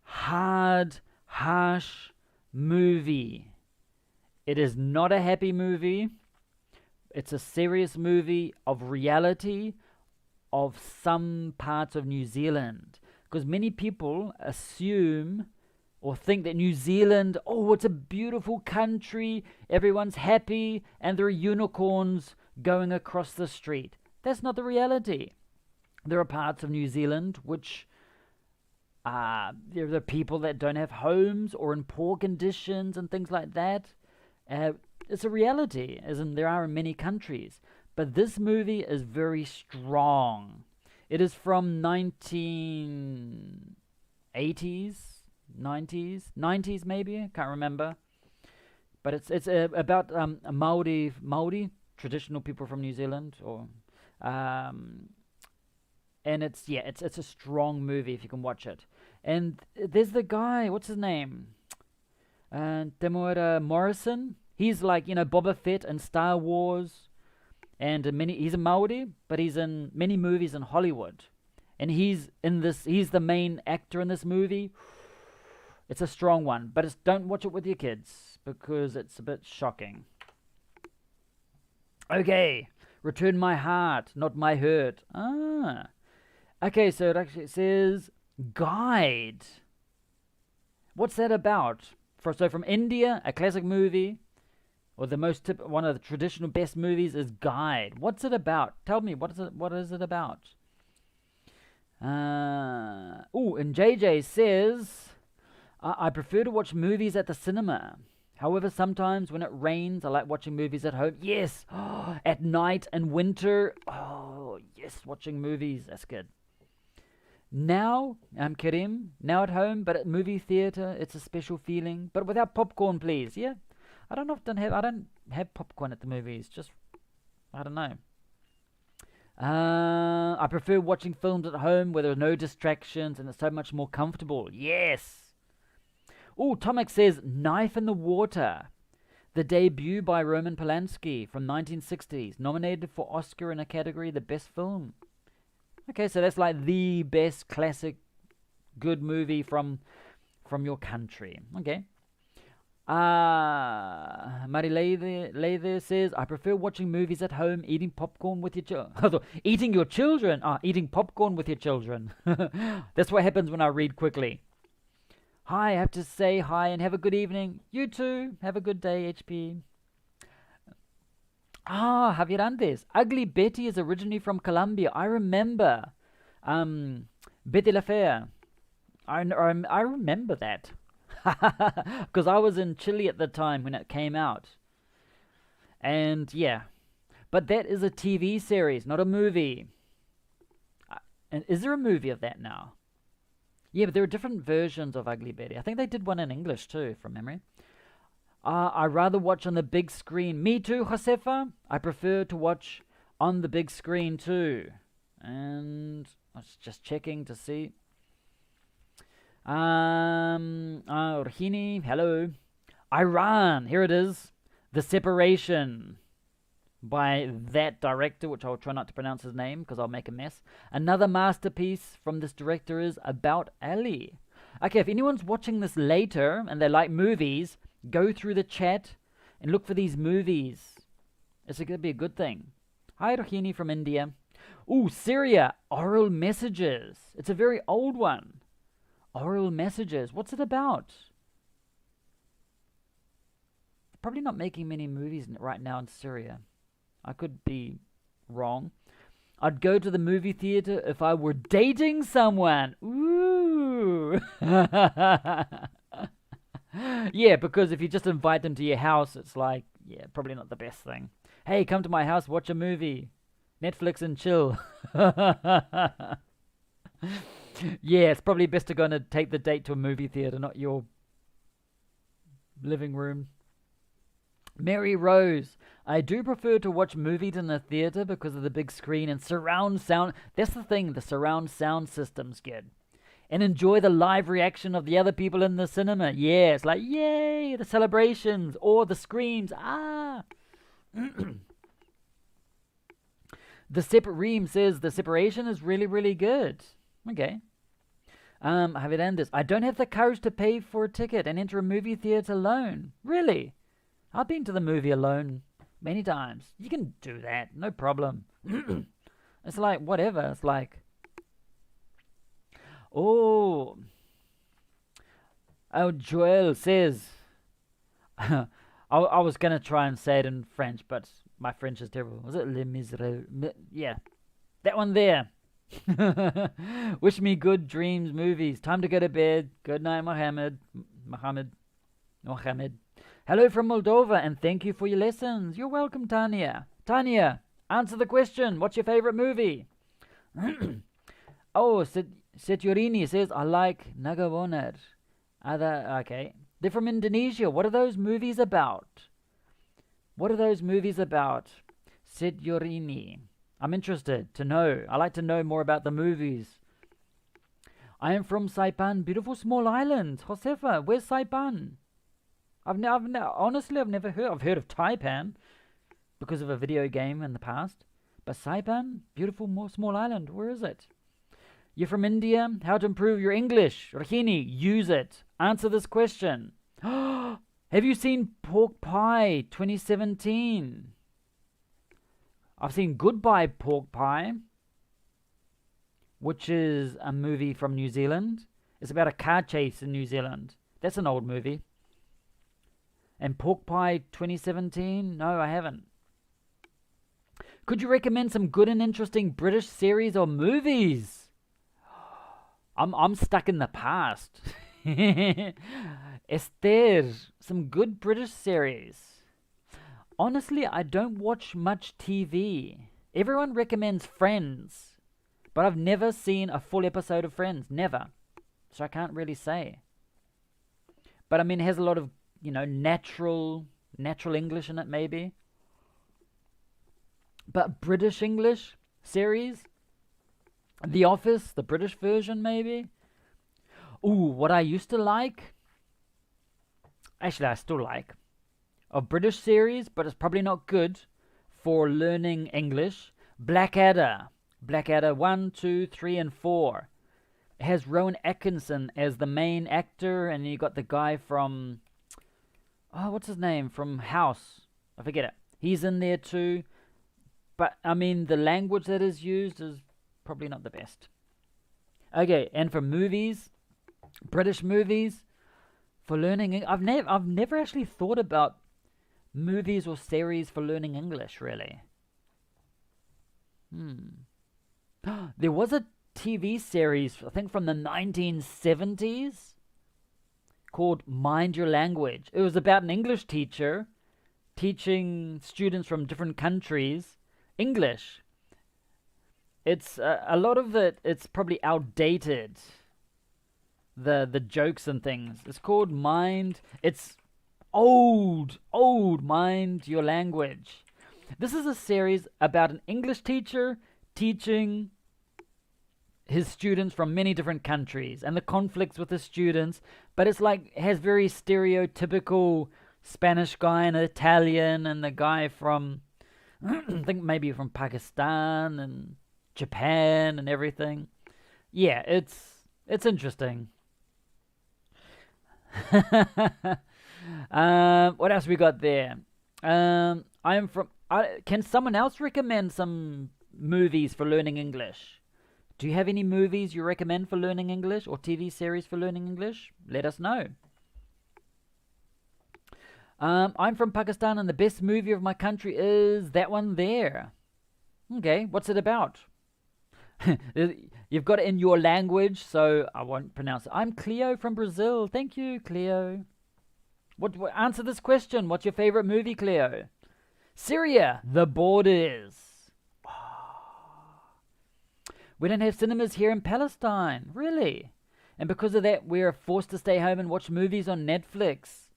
hard, harsh movie. It is not a happy movie. It's a serious movie of reality of some parts of New Zealand. Because many people assume or think that New Zealand, oh, it's a beautiful country, everyone's happy, and there are unicorns going across the street. That's not the reality. There are parts of New Zealand which there are people that don't have homes or in poor conditions and things like that. It's a reality, as in there are in many countries. But this movie is very strong. It is from 1980s, 90s maybe, I can't remember. But it's about Maori, traditional people from New Zealand, or and it's a strong movie if you can watch it. And there's the guy, what's his name? Temuera Morrison. He's like, Boba Fett and Star Wars. And he's a Maori, but he's in many movies in Hollywood. And he's the main actor in this movie. It's a strong one, but don't watch it with your kids because it's a bit shocking. Okay, Return My Heart, Not My Hurt. Okay, so it actually says Guide. What's that about? So from India, a classic movie. Or one of the traditional best movies is Guide. What's it about? Tell me, what is it about? And JJ says, I prefer to watch movies at the cinema. However, sometimes when it rains, I like watching movies at home. Yes, at night and winter. Oh, yes, watching movies. That's good. Now, I'm Karim, now at home, but at movie theater, it's a special feeling. But without popcorn, please, yeah? I don't have popcorn at the movies. Just, I don't know. I prefer watching films at home where there are no distractions and it's so much more comfortable. Yes. Oh, Tomek says Knife in the Water, the debut by Roman Polanski from 1960s, nominated for Oscar in a category the best film. Okay, so that's like the best classic good movie from your country. Okay. Marilei says, I prefer watching movies at home, eating popcorn with your children. Eating popcorn with your children. That's what happens when I read quickly. Hi, I have to say hi and have a good evening. You too. Have a good day, HP. Javier Andes. Ugly Betty is originally from Colombia. I remember. Betty La Fea. I remember that. Because I was in Chile at the time when it came out. And yeah. But that is a TV series, not a movie. And is there a movie of that now? Yeah, but there are different versions of Ugly Betty. I think they did one in English too, from memory. I rather watch on the big screen. Me too, Josefa. I prefer to watch on the big screen too. And I was just checking to see. Rohini, hello. Iran, here it is. The Separation by that director, which I'll try not to pronounce his name because I'll make a mess. Another masterpiece from this director is About Ali. Okay, if anyone's watching this later and they like movies, go through the chat and look for these movies. It's going to be a good thing. Hi, Rohini from India. Ooh, Syria, Oral Messages. It's a very old one. Oral Messages. What's it about? Probably not making many movies right now in Syria. I could be wrong. I'd go to the movie theater if I were dating someone. Ooh. Yeah, because if you just invite them to your house, it's like, yeah, probably not the best thing. Hey, come to my house, watch a movie. Netflix and chill. Yeah, it's probably best to go and take the date to a movie theater, not your living room. Mary Rose, I do prefer to watch movies in the theater because of the big screen and surround sound. That's the thing, the surround sound system's good. And enjoy the live reaction of the other people in the cinema. Yeah, it's like, yay, the celebrations or the screams. The Reem says the Separation is really, really good. Okay. Javier I don't have the courage to pay for a ticket and enter a movie theater alone. Really? I've been to the movie alone many times. You can do that, no problem. It's like, whatever. It's like, oh, Joel says, I was going to try and say it in French, but my French is terrible. Was it Les Miserables? Yeah, that one there. Wish me good dreams, movies. Time to go to bed. Good night, Mohammed. Hello from Moldova, and thank you for your lessons. You're welcome, Tanya. Tanya, answer the question. What's your favorite movie? Oh, Setiorini says, I like Nagawonar. Okay. They're from Indonesia. What are those movies about? Setiorini. I'm interested to know. I like to know more about the movies. I am from Saipan, beautiful small island. Josefa, where's Saipan? Honestly, I've never heard. I've heard of Taipan because of a video game in the past. But Saipan, beautiful small island. Where is it? You're from India. How to improve your English? Rohini, use it. Answer this question. Have you seen Pork Pie 2017? I've seen Goodbye Pork Pie, which is a movie from New Zealand. It's about a car chase in New Zealand. That's an old movie. And Pork Pie 2017? No, I haven't. Could you recommend some good and interesting British series or movies? I'm stuck in the past. Esther, some good British series. Honestly, I don't watch much TV. Everyone recommends Friends, but I've never seen a full episode of Friends. Never. So I can't really say. But I mean, it has a lot of, natural English in it, maybe. But British English, series. The Office, the British version, maybe. Ooh, what I used to like. Actually, I still like. A British series, but it's probably not good for learning English. Blackadder. Blackadder 1, 2, 3, and 4. It has Rowan Atkinson as the main actor, and you got the guy from... Oh, what's his name? From House. I forget it. He's in there too. But, I mean, the language that is used is probably not the best. Okay, and for movies, British movies, for learning... I've never actually thought about movies or series for learning English, really. There was a TV series, I think from the 1970s, called Mind Your Language. It was about an English teacher teaching students from different countries English. It's a lot of it, it's probably outdated. The jokes and things. It's called it's old Mind Your Language. This is a series about an English teacher teaching his students from many different countries and the conflicts with the students, but it's like, it has very stereotypical Spanish guy and Italian and the guy from, I think maybe from Pakistan and Japan and everything. Yeah, it's interesting. What else we got there? Can someone else recommend some movies for learning English? Do you have any movies you recommend for learning English or TV series for learning English? Let us know. I'm from Pakistan and the best movie of my country is that one there. Okay, what's it about? You've got it in your language, so I won't pronounce it. I'm Cleo from Brazil. Thank you, Cleo. What answer this question. What's your favorite movie, Cleo? Syria, The Borders. We don't have cinemas here in Palestine. Really? And because of that, we're forced to stay home and watch movies on Netflix.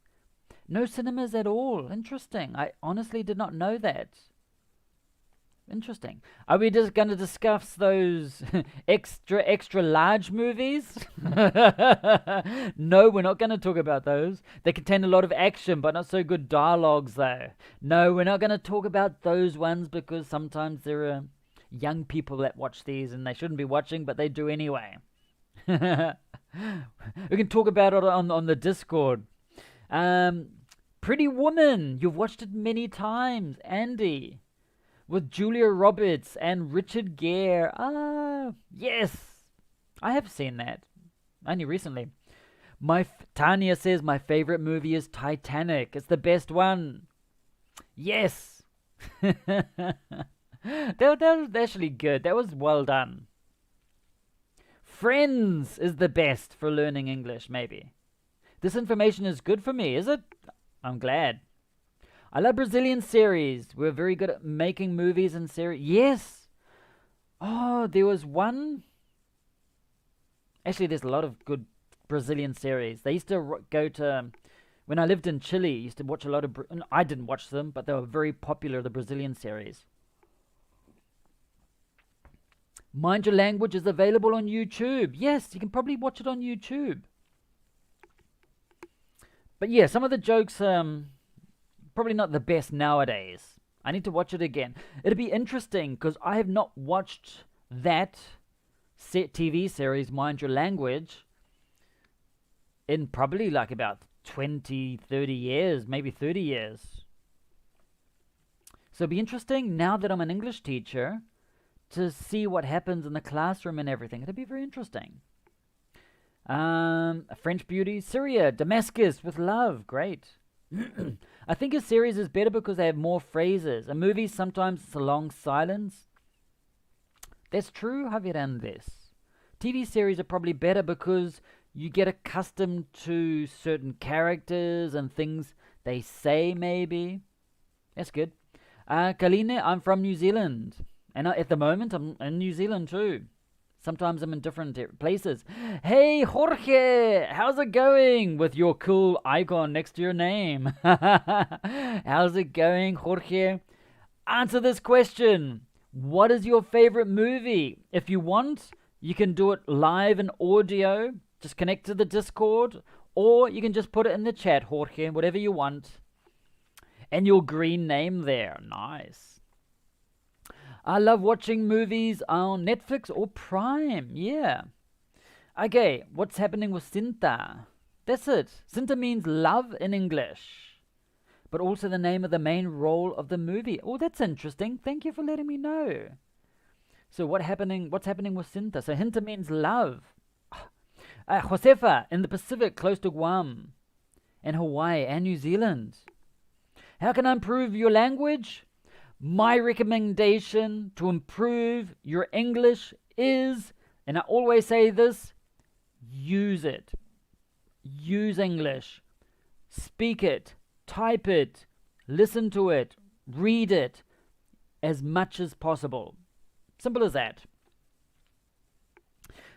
No cinemas at all. Interesting. I honestly did not know that. Interesting. Are we just going to discuss those extra large movies? No, we're not going to talk about those. They contain a lot of action, but not so good dialogues, though. No, we're not going to talk about those ones because sometimes there are young people that watch these and they shouldn't be watching, but they do anyway. We can talk about it on the Discord. Pretty Woman. You've watched it many times, Andy. With Julia Roberts and Richard Gere. Ah, yes. I have seen that. Only recently. Tanya says my favorite movie is Titanic. It's the best one. Yes. That was actually good. That was well done. Friends is the best for learning English, maybe. This information is good for me, is it? I'm glad. I love Brazilian series. We're very good at making movies and series. Yes. Oh, there was one. Actually, there's a lot of good Brazilian series. They used to go to... When I lived in Chile, I used to watch a lot of... I didn't watch them, but they were very popular, the Brazilian series. Mind Your Language is available on YouTube. Yes, you can probably watch it on YouTube. But yeah, some of the jokes... probably not the best nowadays. I need to watch it again. It'll be interesting because I have not watched that TV series, Mind Your Language, in probably like about 20, 30 years, maybe 30 years. So it'll be interesting now that I'm an English teacher to see what happens in the classroom and everything. It'll be very interesting. French Beauty, Syria, Damascus with Love. Great. I think a series is better because they have more phrases. A movie, sometimes it's a long silence. That's true, Javier Andres. TV series are probably better because you get accustomed to certain characters and things they say, maybe. That's good. Kaline, I'm from New Zealand. And at the moment, I'm in New Zealand too. Sometimes I'm in different places. Hey, Jorge, how's it going with your cool icon next to your name? How's it going, Jorge? Answer this question. What is your favorite movie? If you want, you can do it live in audio. Just connect to the Discord, or you can just put it in the chat, Jorge, whatever you want. And your green name there. Nice. I love watching movies on Netflix or Prime. Yeah. Okay, what's happening with Cinta? That's it. Cinta means love in English, but also the name of the main role of the movie. Oh, that's interesting. Thank you for letting me know. So what's happening with Cinta? So Hinta means love. Josefa in the Pacific, close to Guam, and Hawaii, and New Zealand. How can I improve your language? My recommendation to improve your English is, and I always say this, use it. Use English. Speak it. Type it. Listen to it. Read it as much as possible. Simple as that.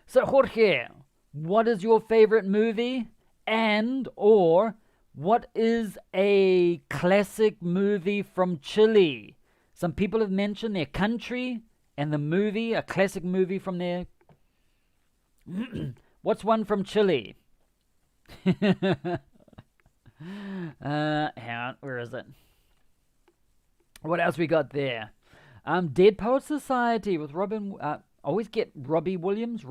So, Jorge, what is your favorite movie? And, or, what is a classic movie from Chile? Some people have mentioned their country and the movie, a classic movie from there. What's one from Chile? Hang on, where is it? What else we got there? Dead Poet Society with Robin. Always get Robin Williams.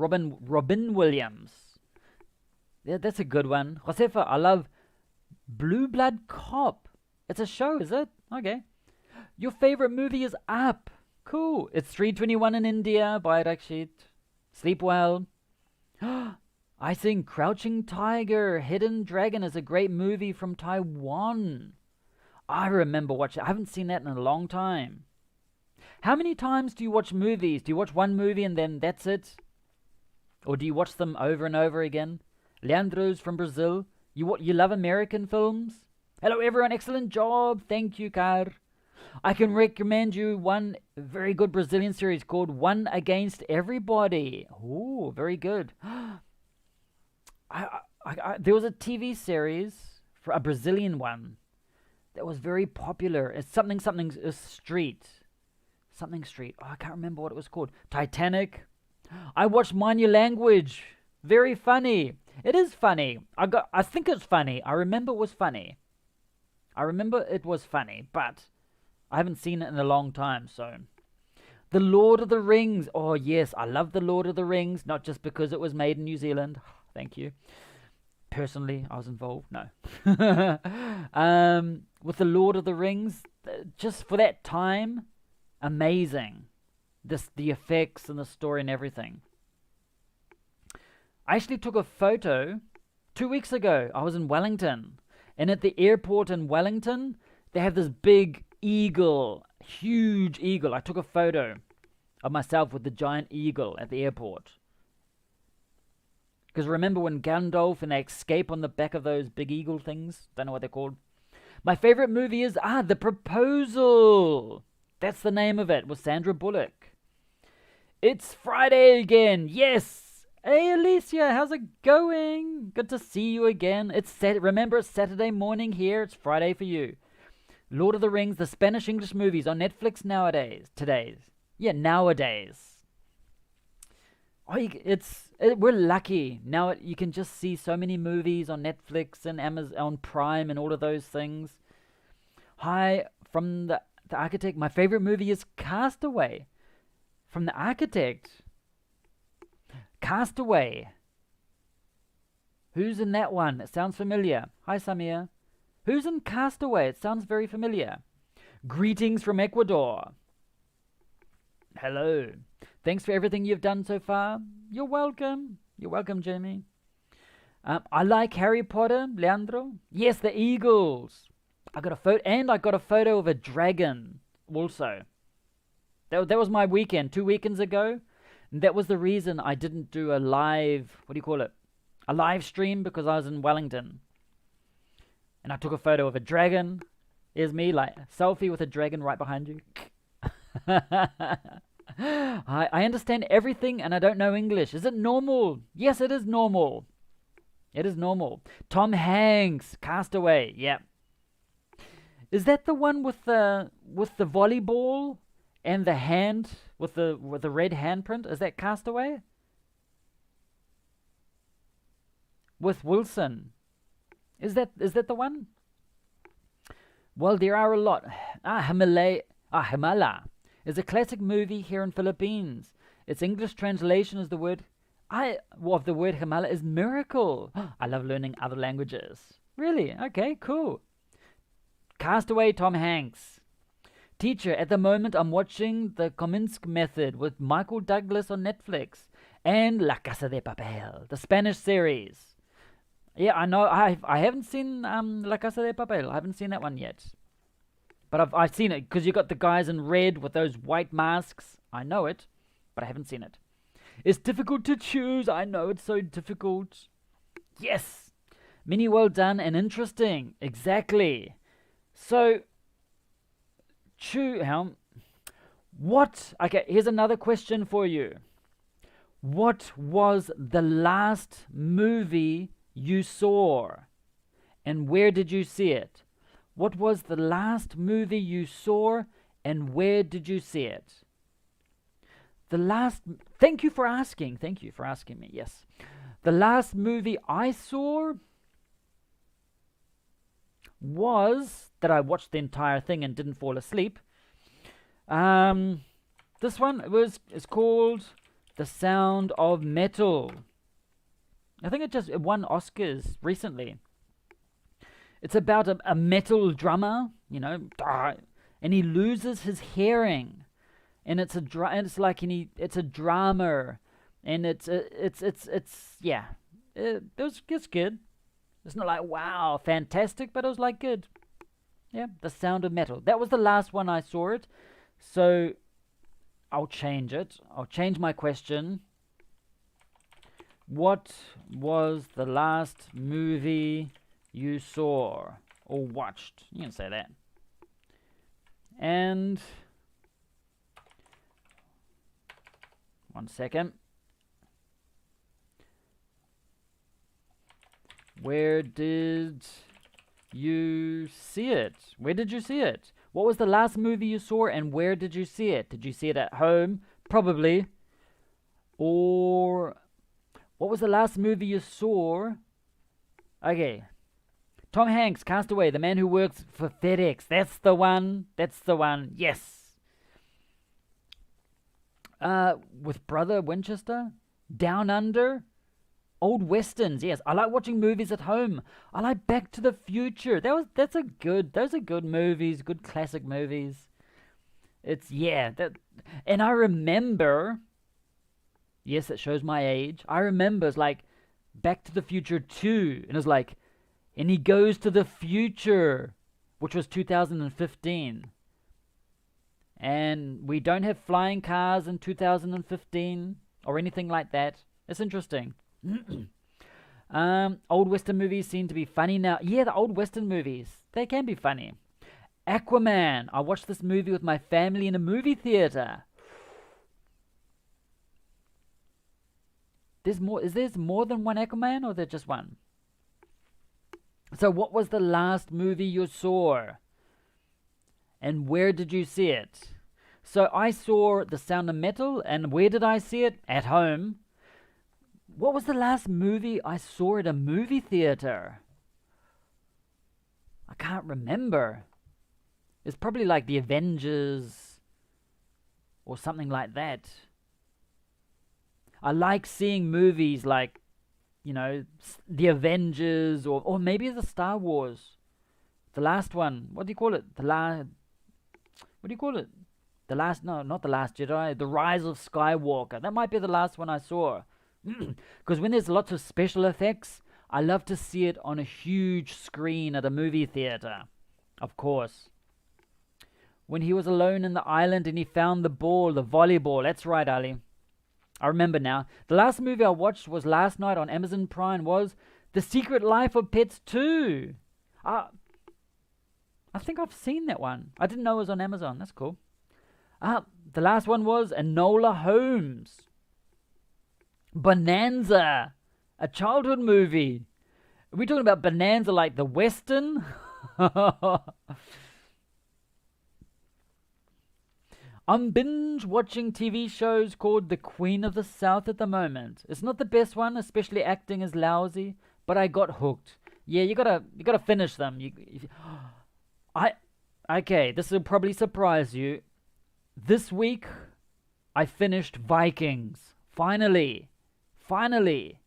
Yeah, that's a good one. Josefa, I love Blue Blood Cop. It's a show, is it? Okay. Your favorite movie is Up. Cool. It's 3:21 in India by Rakshit. Sleep well. I think Crouching Tiger, Hidden Dragon is a great movie from Taiwan. I remember watching. I haven't seen that in a long time. How many times do you watch movies? Do you watch one movie and then that's it? Or do you watch them over and over again? Leandro's from Brazil. You love American films? Hello everyone, excellent job. Thank you, Car. I can recommend you one very good Brazilian series called One Against Everybody. Ooh, very good. There was a TV series, for a Brazilian one, that was very popular. It's something street. Something street. Oh, I can't remember what it was called. Titanic. I watched Mind Your Language. Very funny. It is funny. I think it's funny. I remember it was funny. But I haven't seen it in a long time, so. The Lord of the Rings. Oh, yes, I love The Lord of the Rings, not just because it was made in New Zealand. Thank you. Personally, I was involved. No. With The Lord of the Rings, just for that time, amazing. The effects and the story and everything. I actually took a photo 2 weeks ago. I was in Wellington. And at the airport in Wellington, they have this big eagle, huge eagle. I took a photo of myself with the giant eagle at the airport. Because remember when Gandalf and they escape on the back of those big eagle things? Don't know what they're called. My favorite movie is, The Proposal. That's the name of it, with Sandra Bullock. It's Friday again. Yes. Hey, Alicia, how's it going? Good to see you again. Remember, it's Saturday morning here. It's Friday for you. Lord of the Rings, the Spanish-English movies on Netflix nowadays. Nowadays. Oh, we're lucky. Now you can just see so many movies on Netflix and Amazon Prime and all of those things. Hi, from the Architect. My favorite movie is Castaway. From the Architect. Castaway. Who's in that one? It sounds familiar. Hi, Samir. Who's in Castaway? It sounds very familiar. Greetings from Ecuador. Hello. Thanks for everything you've done so far. You're welcome. You're welcome, Jamie. I like Harry Potter, Leandro. Yes, the eagles. I got a photo of a dragon also. That was my weekend, 2 weekends ago. And that was the reason I didn't do a live, a live stream, because I was in Wellington. And I took a photo of a dragon. Here's me, like, selfie with a dragon right behind you. I understand everything and I don't know English. Is it normal? Yes, it is normal. It is normal. Tom Hanks, Castaway, yeah. Is that the one with the volleyball And the hand with the red handprint, is that Castaway? With Wilson. Is that the one? Well, there are a lot. Himala is a classic movie here in Philippines. Its English translation is the word of the word Himala is miracle. I love learning other languages. Really? Okay, cool. Castaway, Tom Hanks. Teacher, at the moment I'm watching The Kominsky Method with Michael Douglas on Netflix and La Casa de Papel, the Spanish series. Yeah, I know. I haven't seen La Casa de Papel. I haven't seen that one yet. But I've seen it because you got the guys in red with those white masks. I know it, but I haven't seen it. It's difficult to choose. I know it's so difficult. Yes. Many well done and interesting. Exactly. So, okay, here's another question for you. What was the last movie you saw? And where did you see it? What was the last movie you saw and where did you see it? Thank you for asking me. Yes. The last movie I saw was that I watched the entire thing and didn't fall asleep. This one is called The Sound of Metal. I think it just won Oscars recently. It's about a metal drummer, and he loses his hearing, and it's a drama, and it's good. It's not like wow, fantastic, but it was like good. Yeah, The Sound of Metal. That was the last one I saw it, so I'll change it. I'll change my question. What was the last movie you saw or watched? You can say that. And one second. Where did you see it? Where did you see it? What was the last movie you saw and where did you see it? Did you see it at home? Probably. Or what was the last movie you saw? Okay. Tom Hanks, Castaway, the man who works for FedEx. That's the one. Yes. With Brother Winchester? Down Under? Old westerns, yes. I like watching movies at home. I like Back to the Future. Those are good movies, good classic movies. And I remember, yes, it shows my age. I remember it's like Back to the Future 2, and it's like, and he goes to the future, which was 2015. And we don't have flying cars in 2015 or anything like that. It's interesting. Old Western movies seem to be funny now. Yeah, the old Western movies, they can be funny. Aquaman. I watched this movie with my family in a movie theater. Is there more than one Aquaman or is there just one? So what was the last movie you saw? And where did you see it? So I saw The Sound of Metal, and where did I see it? At home. What was the last movie I saw at a movie theater? I can't remember. It's probably like The Avengers or something like that. I like seeing movies like, The Avengers or maybe the Star Wars. The last one. What do you call it? What do you call it? No, not The Last Jedi. The Rise of Skywalker. That might be the last one I saw. Because when there's lots of special effects, I love to see it on a huge screen at a movie theater. Of course. When he was alone in the island and he found the ball, the volleyball. That's right, Ali. I remember now. The last movie I watched was last night on Amazon Prime was The Secret Life of Pets 2. I think I've seen that one. I didn't know it was on Amazon. That's cool. The last one was Enola Holmes. Bonanza. A childhood movie. Are we talking about Bonanza like the Western? I'm binge watching TV shows called The Queen of the South at the moment. It's not the best one, especially acting is lousy, but I got hooked. Yeah, you gotta finish them. I okay. This will probably surprise you. This week, I finished Vikings. Finally, finally.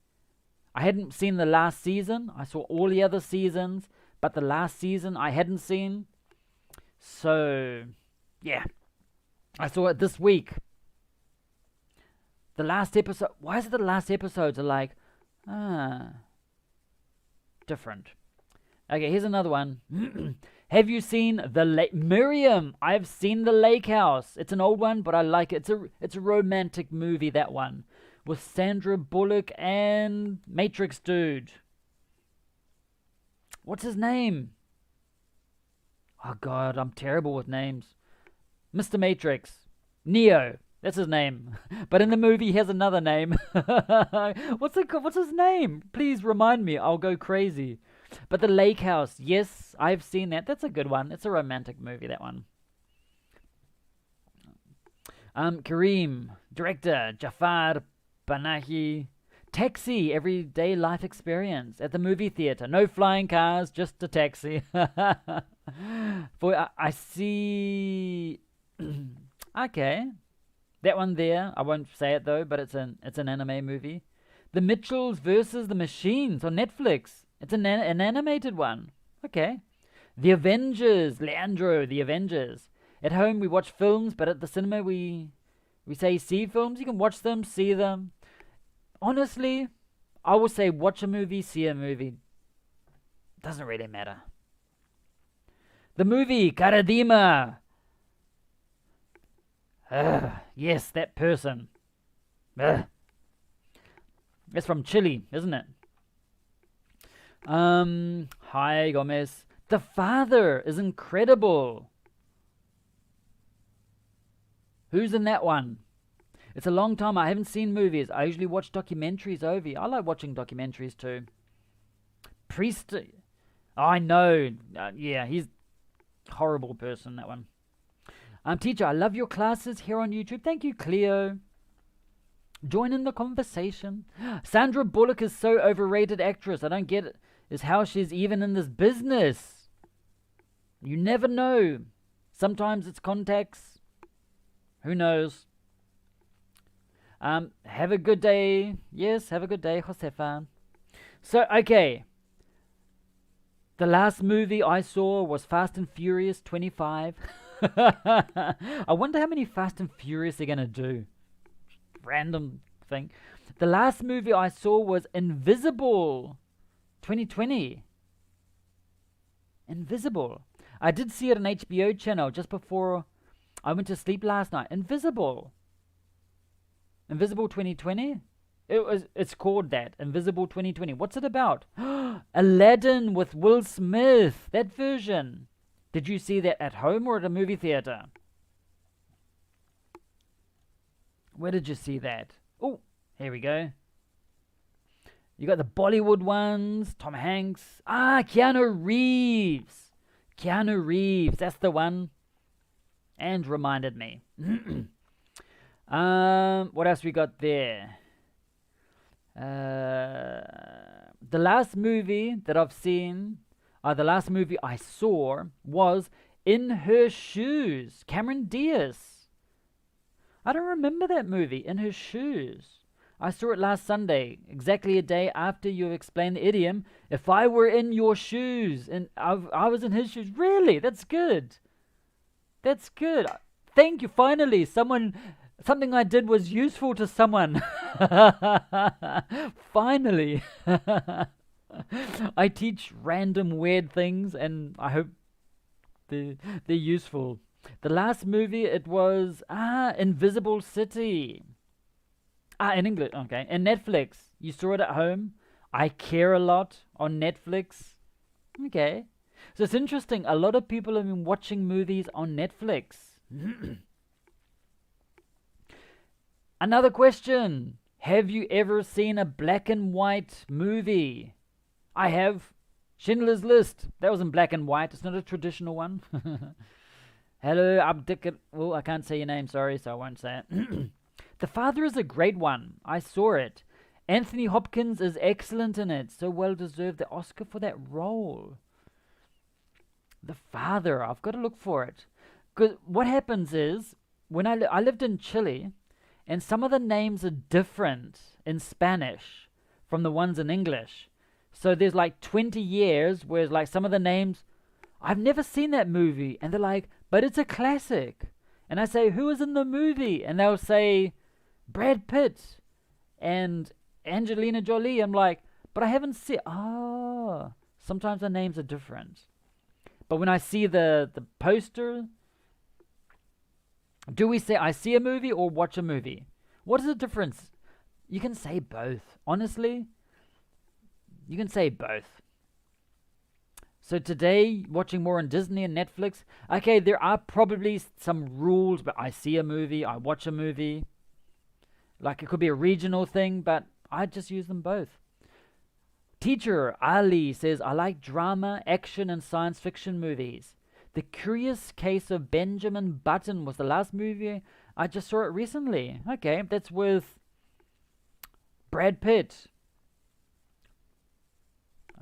I hadn't seen the last season. I saw all the other seasons, but the last season I hadn't seen. So, yeah. I saw it this week. The last episode. Why is it the last episodes are like, different? Okay, here's another one. Have you seen the Lake Miriam? I've seen the Lake House. It's an old one, but I like it. It's a romantic movie, that one, with Sandra Bullock and Matrix dude. What's his name? Oh God, I'm terrible with names. Mr. Matrix. Neo. That's his name. But in the movie, he has another name. What's his name? Please remind me. I'll go crazy. But the Lake House. Yes, I've seen that. That's a good one. It's a romantic movie, that one. Kareem. Director. Jafar Panahi. Taxi. Everyday life experience. At the movie theater. No flying cars, just a taxi. I see... Okay. That one there, I won't say it though, but it's an anime movie. The Mitchells versus the Machines on Netflix. It's an animated one. Okay. The Avengers, Leandro, The Avengers. At home we watch films, but at the cinema we say see films. You can watch them, see them. Honestly, I will say watch a movie, see a movie. Doesn't really matter. The movie Karadima. Yes, that person. It's from Chile, isn't it? Hi, Gomez. The Father is incredible. Who's in that one? It's a long time. I haven't seen movies. I usually watch documentaries, Ovi. I like watching documentaries too. Priest. Oh, I know. Yeah, he's a horrible person, that one. Teacher, I love your classes here on YouTube. Thank you, Cleo. Join in the conversation. Sandra Bullock is so overrated actress. I don't get it. Is how she's even in this business. You never know. Sometimes it's contacts. Who knows? Have a good day. Yes, have a good day, Josefa. So, okay. The last movie I saw was Fast and Furious 25. I wonder how many Fast and Furious they're going to do. Random thing. The last movie I saw was Invisible 2020. Invisible. I did see it on HBO channel just before I went to sleep last night. Invisible 2020? It's called that. Invisible 2020. What's it about? Aladdin with Will Smith. That version. Did you see that at home or at a movie theater? Where did you see that? Oh, here we go. You got the Bollywood ones. Tom Hanks. Keanu Reeves. Keanu Reeves. That's the one. And reminded me. What else we got there? The last movie that I've seen... the last movie I saw was In Her Shoes. Cameron Diaz. I don't remember that movie, In Her Shoes. I saw it last Sunday, exactly a day after you explained the idiom. If I were in your shoes, and I was in his shoes. Really? That's good. That's good. Thank you. Finally, something I did was useful to someone. Finally. I teach random weird things, and I hope they're useful. The last movie, it was Invisible City. In English, okay. And Netflix. You saw it at home. I Care a Lot on Netflix. Okay. So it's interesting. A lot of people have been watching movies on Netflix. Another question. Have you ever seen a black and white movie? I have. Schindler's List. That was in black and white. It's not a traditional one. Hello, Abdik. Oh, I can't say your name, sorry, so I won't say it. The Father is a great one. I saw it. Anthony Hopkins is excellent in it. So well deserved the Oscar for that role. The Father, I've got to look for it. Because what happens is, when I lived in Chile, and some of the names are different in Spanish from the ones in English. So there's like 20 years, whereas like some of the names, I've never seen that movie. And they're like, but it's a classic. And I say, who is in the movie? And they'll say, Brad Pitt and Angelina Jolie. I'm like, but I haven't seen. Oh, sometimes the names are different. But when I see the poster, do we say I see a movie or watch a movie? What is the difference? You can say both. Honestly, you can say both. So today, watching more on Disney and Netflix. Okay, there are probably some rules, but I see a movie, I watch a movie. Like it could be a regional thing, but I just use them both. Teacher Ali says, I like drama, action, and science fiction movies. The Curious Case of Benjamin Button was the last movie. I just saw it recently. Okay, that's with Brad Pitt.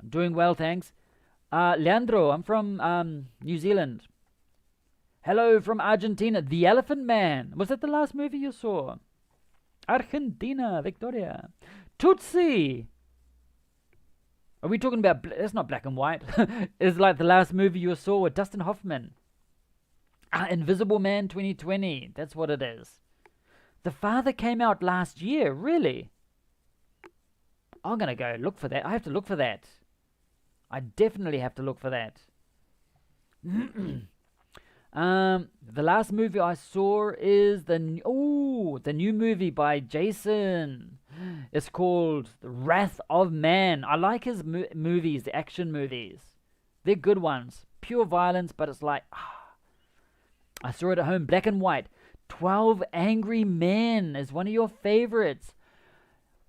I'm doing well, thanks. Leandro, I'm from New Zealand. Hello from Argentina. The Elephant Man. Was that the last movie you saw? Argentina, Victoria. Tootsie. Are we talking about... That's not black and white. It's like the last movie you saw with Dustin Hoffman. Invisible Man 2020. That's what it is. The Father came out last year. Really? I'm going to go look for that. I have to look for that. I definitely have to look for that. The last movie I saw is the new movie by Jason. It's called The Wrath of Man. I like his movies, the action movies. They're good ones. Pure violence, but it's like... I saw it at home, black and white. 12 Angry Men is one of your favorites.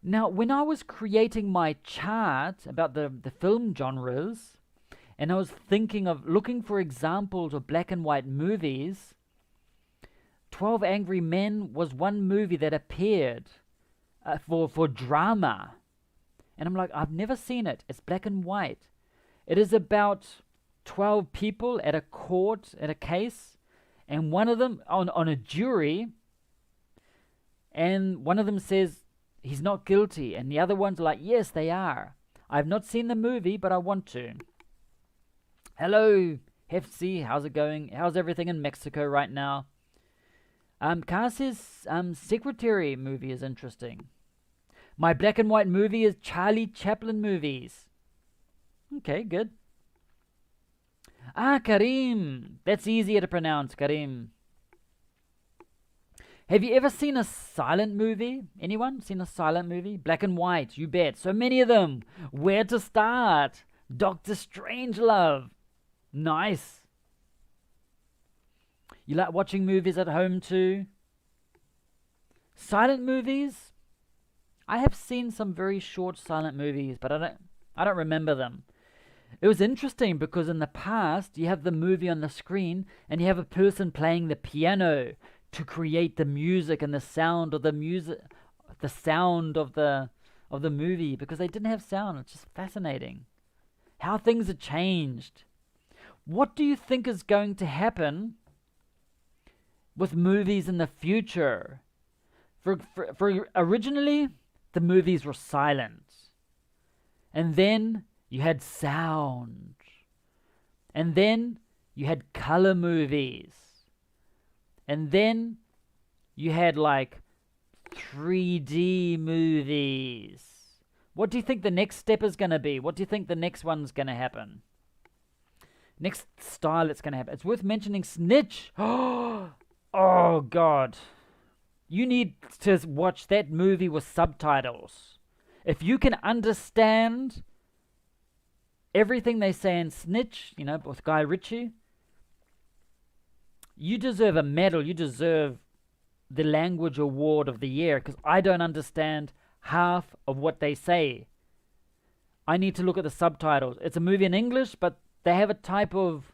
Now, when I was creating my chart about the film genres, and I was thinking of looking for examples of black and white movies, 12 Angry Men was one movie that appeared for drama. And I'm like, I've never seen it. It's black and white. It is about 12 people at a court, at a case, and one of them on a jury, and one of them says he's not guilty, and the other one's like, yes, they are. I've not seen the movie, but I want to. Hello, Hefzi, how's it going? How's everything in Mexico right now? Cass's Secretary movie is interesting. My black and white movie is Charlie Chaplin movies. Okay, good. Karim. That's easier to pronounce, Karim. Have you ever seen a silent movie? Anyone seen a silent movie? Black and white, you bet. So many of them. Where to start? Doctor Strangelove. Nice. You like watching movies at home too? Silent movies? I have seen some very short silent movies, but I don't remember them. It was interesting because in the past you have the movie on the screen and you have a person playing the piano to create the music and the sound of the music, the sound of the movie, because they didn't have sound. It's just fascinating how things have changed. What do you think is going to happen with movies in the future? For originally, the movies were silent. And then you had sound. And then you had color movies. And then you had like 3D movies. What do you think the next step is going to be? What do you think the next one's going to happen? Next style it's going to happen. It's worth mentioning Snitch. Oh, God. You need to watch that movie with subtitles. If you can understand everything they say in Snitch, you know, with Guy Ritchie, you deserve a medal. You deserve the language award of the year, because I don't understand half of what they say. I need to look at the subtitles. It's a movie in English, but they have a type of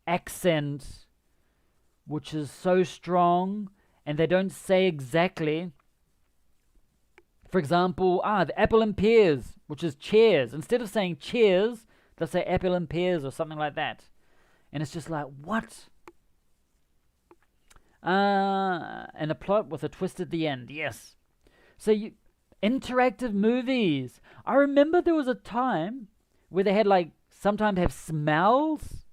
accent which is so strong, and they don't say exactly. For example, the apple and pears, which is cheers. Instead of saying cheers, they'll say apple and pears or something like that. And it's just like, what? And a plot with a twist at the end. Yes. So interactive movies. I remember there was a time where they had sometimes have smells,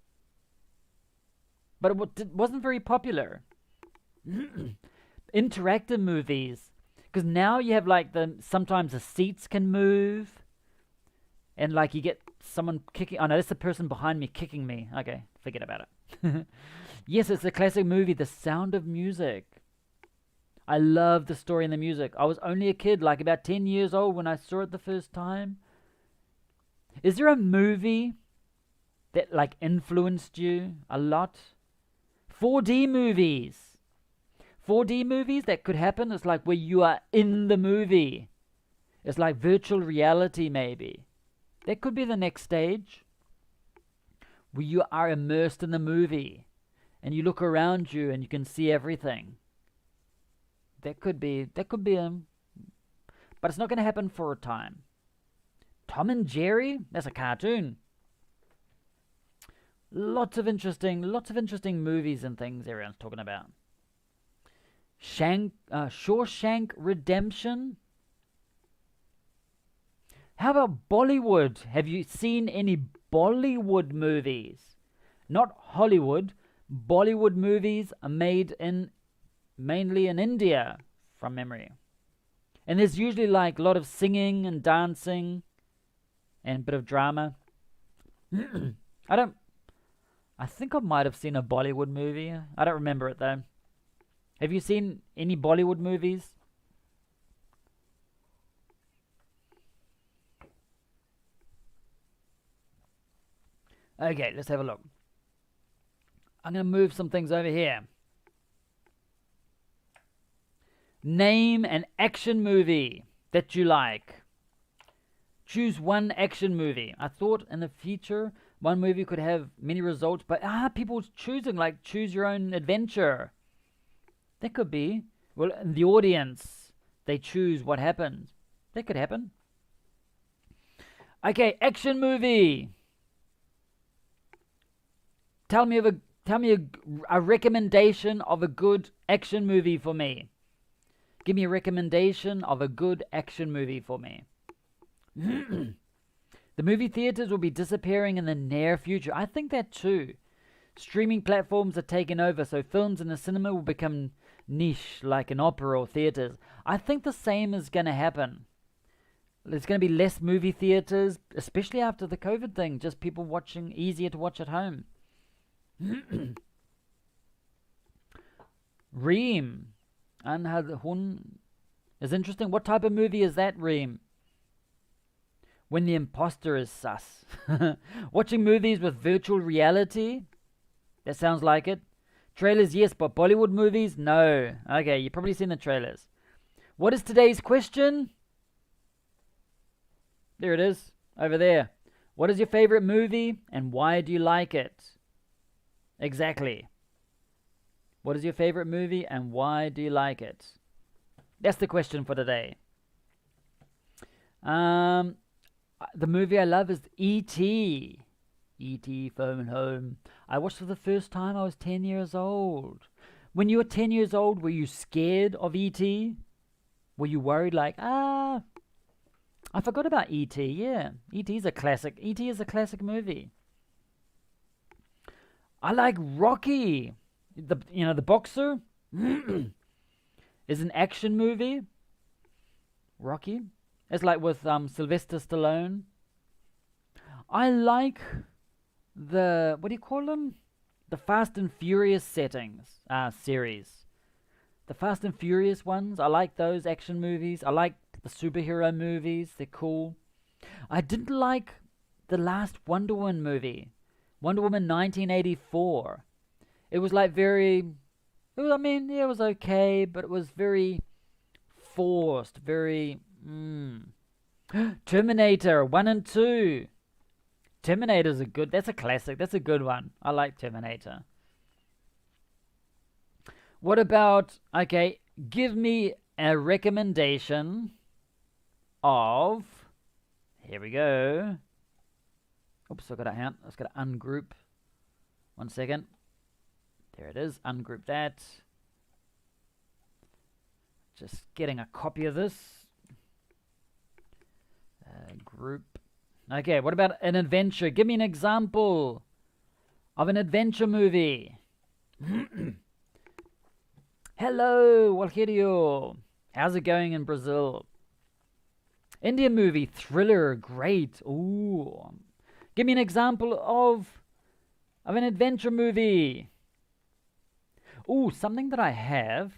but it wasn't very popular. Interactive movies, because now you have sometimes the seats can move, and you get someone kicking. Oh no, that's the person behind me kicking me. Okay, forget about it. Yes, it's a classic movie, The Sound of Music. I love the story and the music. I was only a kid, about 10 years old when I saw it the first time. Is there a movie that influenced you a lot? 4D movies. 4D movies that could happen. It's where you are in the movie. It's like virtual reality maybe. That could be the next stage, where you are immersed in the movie and you look around you and you can see everything. That could be but it's not going to happen for a time. Tom and Jerry, that's a cartoon. Lots of interesting movies and things everyone's talking about. Shawshank Redemption. How about Bollywood? Have you seen any Bollywood movies? Not Hollywood. Bollywood movies are made mainly in India, from memory. And there's usually a lot of singing and dancing and a bit of drama. I think I might have seen a Bollywood movie. I don't remember it though. Have you seen any Bollywood movies? Okay, let's have a look. I'm going to move some things over here. Name an action movie that you like. Choose one action movie. I thought in the future one movie could have many results, but people choosing choose your own adventure. That could be. Well, the audience, they choose what happens. That could happen. Okay, action movie. Tell me a recommendation of a good action movie for me. Give me a recommendation of a good action movie for me. The movie theaters will be disappearing in the near future. I think that too. Streaming platforms are taking over, so films in the cinema will become niche, like in opera or theaters. I think the same is going to happen. There's going to be less movie theaters, especially after the COVID thing. Just people watching, easier to watch at home. Reem. Anhadhun is interesting. What type of movie is that, Reem? When the imposter is sus. Watching movies with virtual reality? That sounds like it. Trailers, yes, but Bollywood movies? No. Okay, you've probably seen the trailers. What is today's question? There it is, over there. What is your favorite movie and why do you like it? Exactly. What is your favorite movie and why do you like it? That's the question for today. The movie I love is E.T. E.T. Phone Home. I watched it for the first time. I was 10 years old. When you were 10 years old, were you scared of E.T.? Were you worried I forgot about E.T. Yeah, E.T. is a classic. E.T. is a classic movie. I like Rocky. The boxer is an action movie. Rocky. It's with Sylvester Stallone. I like what do you call them? The Fast and Furious series. The Fast and Furious ones. I like those action movies. I like the superhero movies. They're cool. I didn't like the last Wonder Woman movie. Wonder Woman 1984. It was it was okay, but it was very forced, very Terminator 1 and 2. Terminator's that's a classic. That's a good one. I like Terminator. What about, okay, give me a recommendation of, here we go. Oops, I've got to ungroup. 1 second. There it is. Ungroup that. Just getting a copy of this. Group. Okay, what about an adventure? Give me an example of an adventure movie. Hello, Walkerio. How's it going in Brazil? Indian movie, thriller, great. Ooh. Give me an example of an adventure movie. Ooh, something that I have.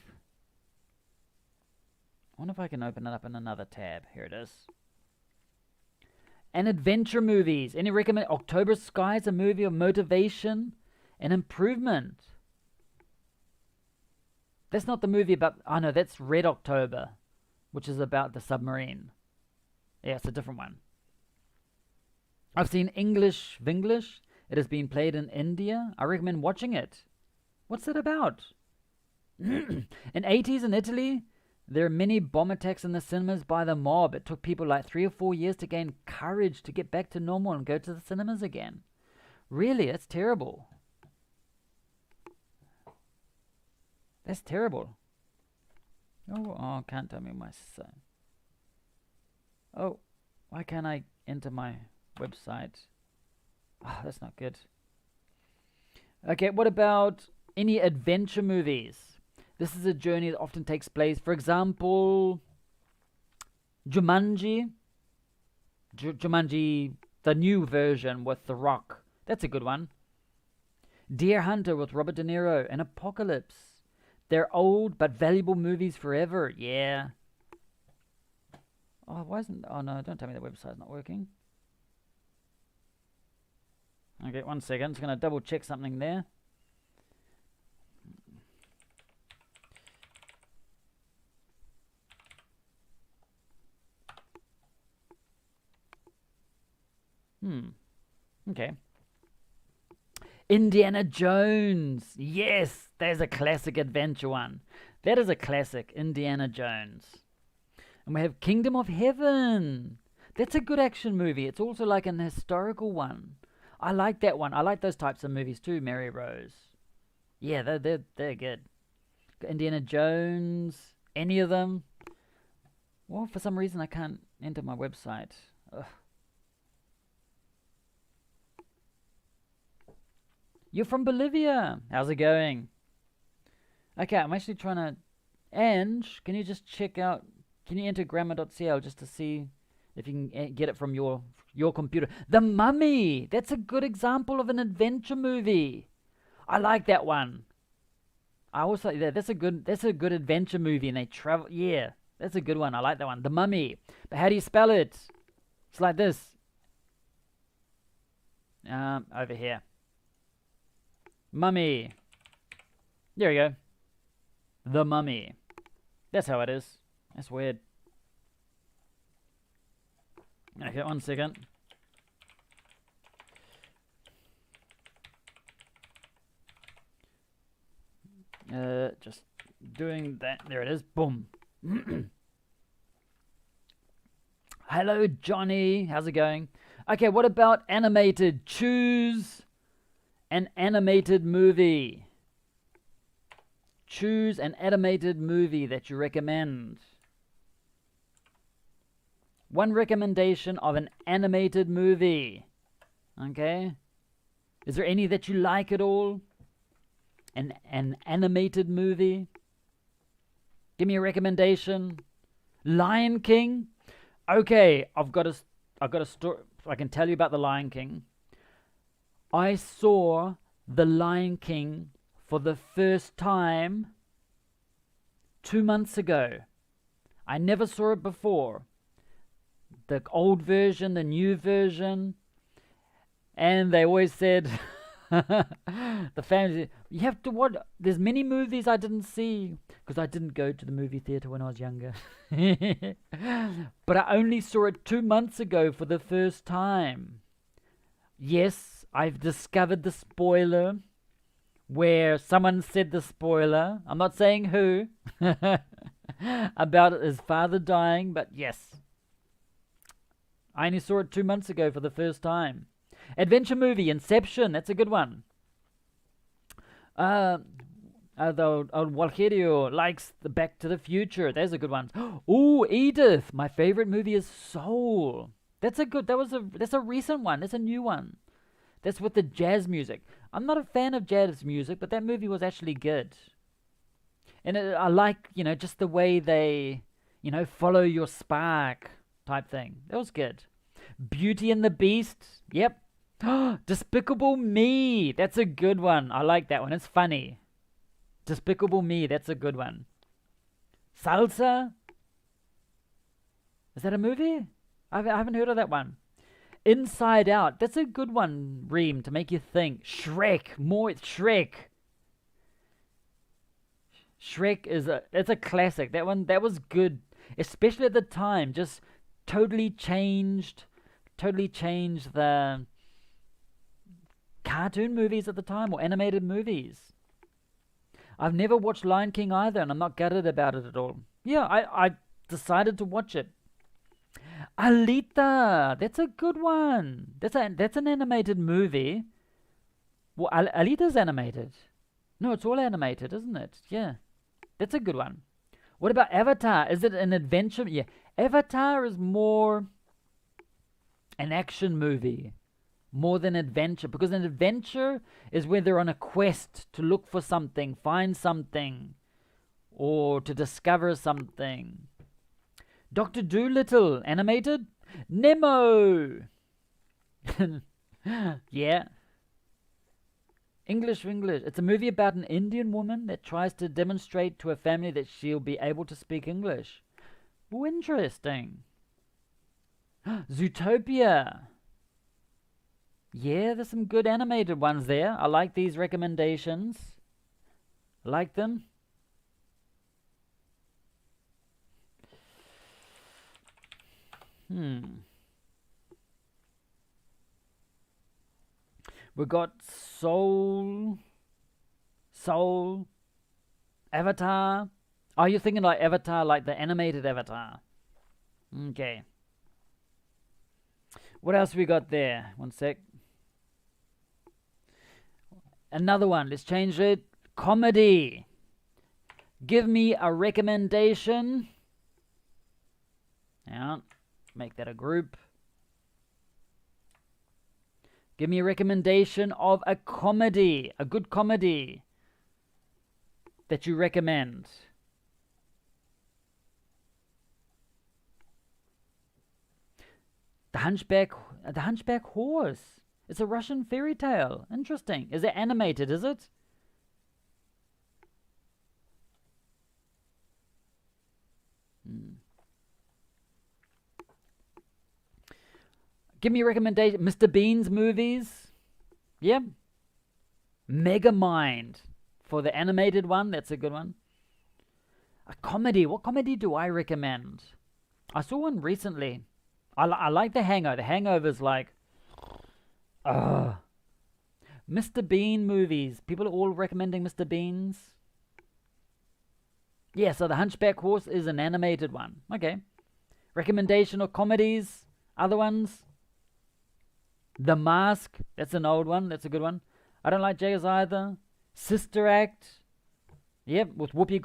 I wonder if I can open it up in another tab. Here it is. And adventure movies. Any recommend? October Sky is a movie of motivation and improvement. That's not the movie about... Oh, no, that's Red October, which is about the submarine. Yeah, it's a different one. I've seen English Vinglish. It has been played in India. I recommend watching it. What's it about? In 80s in Italy, there are many bomb attacks in the cinemas by the mob. It took people like 3 or 4 years to gain courage to get back to normal and go to the cinemas again. Really, that's terrible. That's terrible. Oh, can't tell me my son. Oh, why can't I enter my website? Oh, that's not good. Okay, what about any adventure movies? This is a journey that often takes place. For example, Jumanji. Jumanji, the new version with The Rock. That's a good one. Deer Hunter with Robert De Niro and Apocalypse. They're old but valuable movies forever. Yeah. Oh, why isn't... Oh, no, don't tell me the website's not working. Okay, 1 second. Just going to double check something there. Okay. Indiana Jones. Yes, there's a classic adventure one. That is a classic, Indiana Jones. And we have Kingdom of Heaven. That's a good action movie. It's also like an historical one. I like that one. I like those types of movies too, Mary Rose. Yeah, they're good. Indiana Jones, any of them. Well, for some reason I can't enter my website. Ugh. You're from Bolivia. How's it going? Okay, I'm actually trying to... Ange, can you just check out... Can you enter grammar.cl just to see if you can get it from your computer? The Mummy! That's a good example of an adventure movie. I like that one. I also... That's a good adventure movie and they travel... Yeah, that's a good one. I like that one. The Mummy. But how do you spell it? It's like this. Over here. Mummy. There we go. The Mummy. That's how it is. That's weird. Okay, 1 second. Just doing that. There it is. Boom. Hello, Johnny. How's it going? Okay, what about animated? Choose an animated movie. Choose an animated movie that you recommend. One recommendation of an animated movie. Okay? Is there any that you like at all? An animated movie? Give me a recommendation. Lion King? Okay, I've got a story. I can tell you about the Lion King. I saw the Lion King for the first time 2 months ago. I never saw it before. The old version, the new version. And they always said, the family, you have to watch. There's many movies I didn't see because I didn't go to the movie theater when I was younger. But I only saw it 2 months ago for the first time. Yes, I've discovered the spoiler. where someone said the spoiler. I'm not saying who. About his father dying, but yes. I only saw it 2 months ago for the first time. Adventure movie, Inception. That's a good one. Although Walgerio likes the Back to the Future. There's a good one. Ooh, Edith. My favorite movie is Soul. That's a recent one. That's a new one. That's with the jazz music. I'm not a fan of jazz music, but that movie was actually good. And I like, just the way they, follow your spark type thing. That was good. Beauty and the Beast. Yep. Despicable Me. That's a good one. I like that one. It's funny. Despicable Me. That's a good one. Salsa. Is that a movie? I haven't heard of that one. Inside Out. That's a good one, Reem, to make you think. Shrek. More Shrek. Shrek that's a classic. That was good, especially at the time. Just totally changed the cartoon movies at the time, or animated movies. I've never watched Lion King either, and I'm not gutted about it at all. Yeah, I decided to watch it. Alita, that's a good one. That's an animated movie. Well, Alita's animated. No, it's all animated, isn't it? Yeah, that's a good one. What about Avatar? Is it an adventure? Yeah, Avatar is more an action movie, more than adventure, because an adventure is where they're on a quest to look for something, find something, or to discover something. Dr. Dolittle, animated? Nemo! Yeah. English. It's a movie about an Indian woman that tries to demonstrate to a family that she'll be able to speak English. Oh, interesting. Zootopia. Yeah, there's some good animated ones there. I like these recommendations. Like them. We got Soul, Avatar. Are you thinking like Avatar, like the animated Avatar? Okay. What else we got there? One sec. Another one. Let's change it. Comedy. Give me a recommendation. Now, make that a group. Give me a recommendation of a comedy, a good comedy that you recommend. The Hunchback Horse. It's a Russian fairy tale. Interesting. Is it animated, is it? Give me a recommendation. Mr. Bean's movies. Yeah. Megamind for the animated one. That's a good one. A comedy. What comedy do I recommend? I saw one recently. I like The Hangover. The Hangover's like... Mr. Bean movies. People are all recommending Mr. Bean's. Yeah, so The Hunchback Horse is an animated one. Okay. Recommendation of comedies. Other ones. The Mask. That's an old one. That's a good one. I don't like Jaggers either. Sister Act. Yep, with Whoopi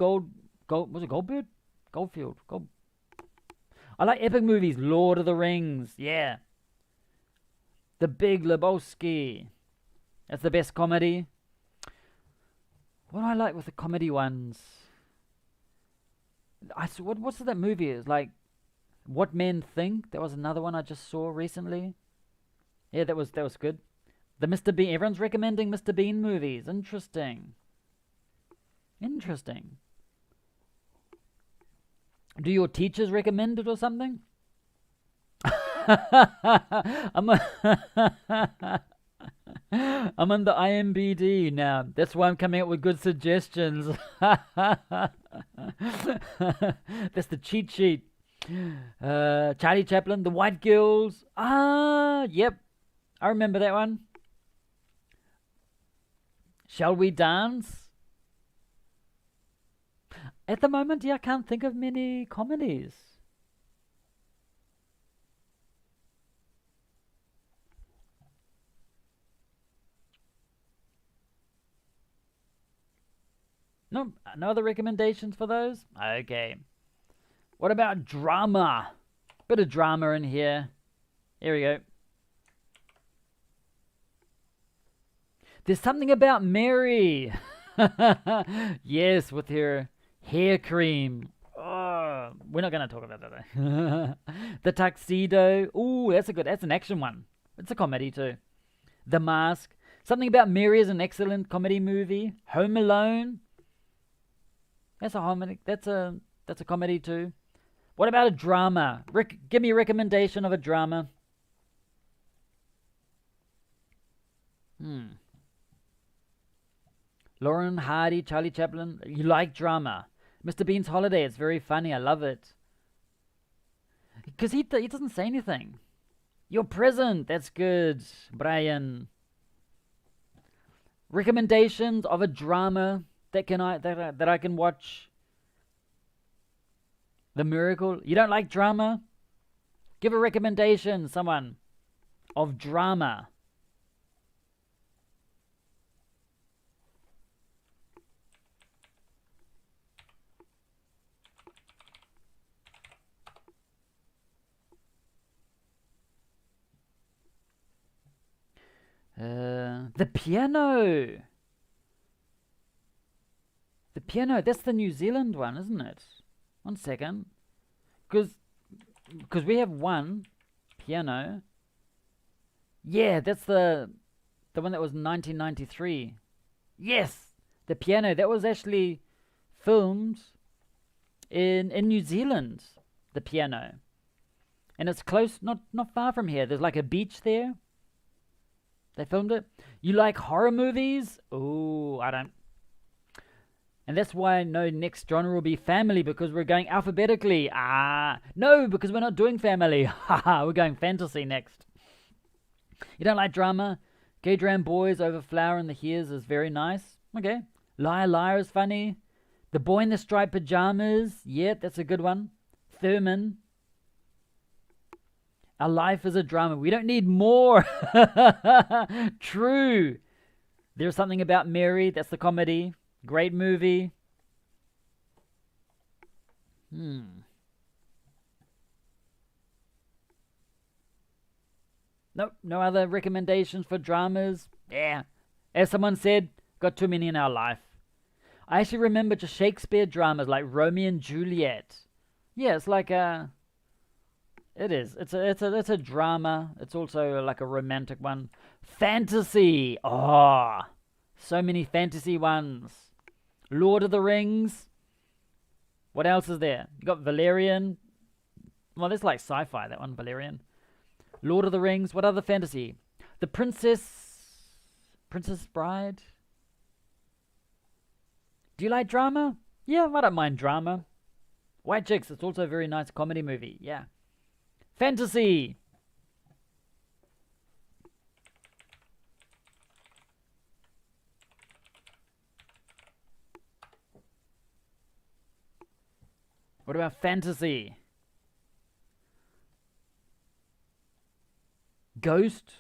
was it Goldberg? Goldfield. I like epic movies. Lord of the Rings. Yeah. The Big Lebowski. That's the best comedy. What do I like with the comedy ones? What's that movie? It's like What Men Think. That was another one I just saw recently. Yeah, that was good. The Mr. Bean. Everyone's recommending Mr. Bean movies. Interesting. Do your teachers recommend it or something? I'm on the IMBD now. That's why I'm coming up with good suggestions. That's the cheat sheet. Charlie Chaplin, The White Girls. Yep. I remember that one. Shall we dance? At the moment, yeah, I can't think of many comedies. No, no other recommendations for those? Okay. What about drama? Bit of drama in here. Here we go. There's something about Mary. Yes, with her hair cream. Oh, we're not going to talk about that though. The Tuxedo. Ooh, that's an action one. It's a comedy too. The Mask. Something about Mary is an excellent comedy movie. Home Alone. That's a comedy too. What about a drama? Give me a recommendation of a drama. Lauren Hardy, Charlie Chaplin. You like drama? Mr. Bean's Holiday. It's very funny. I love it. Because he doesn't say anything. You're present. That's good, Brian. Recommendations of a drama that I can watch. The Miracle. You don't like drama? Give a recommendation, someone, of drama. The Piano. The Piano. That's the New Zealand one, isn't it? 1 second. Because we have one Piano. Yeah, that's the one that was 1993. Yes, The Piano. That was actually filmed in New Zealand. The Piano. And it's close, not far from here. There's like a beach there. They filmed it. You like horror movies? Oh, I don't. And that's why I know next genre will be family, because we're going alphabetically. No, because we're not doing family. Haha, we're going fantasy next. You don't like drama? Gay Dram Boys Over Flower in the Hears is very nice. Okay. Liar Liar is funny. The Boy in the Striped Pajamas. Yeah, that's a good one. Thurman. Our life is a drama. We don't need more. True. There's something about Mary. That's the comedy. Great movie. Nope, no other recommendations for dramas. Yeah. As someone said, got too many in our life. I actually remember just Shakespeare dramas like Romeo and Juliet. Yeah, it's like a... It is. It's a drama. It's also like a romantic one. Fantasy. Oh, so many fantasy ones. Lord of the Rings. What else is there? You got Valerian. Well, that's like sci-fi, that one, Valerian. Lord of the Rings. What other fantasy? The Princess Bride. Do you like drama? Yeah, I don't mind drama. White Chicks. It's also a very nice comedy movie. Yeah. Fantasy. What about fantasy? Ghost.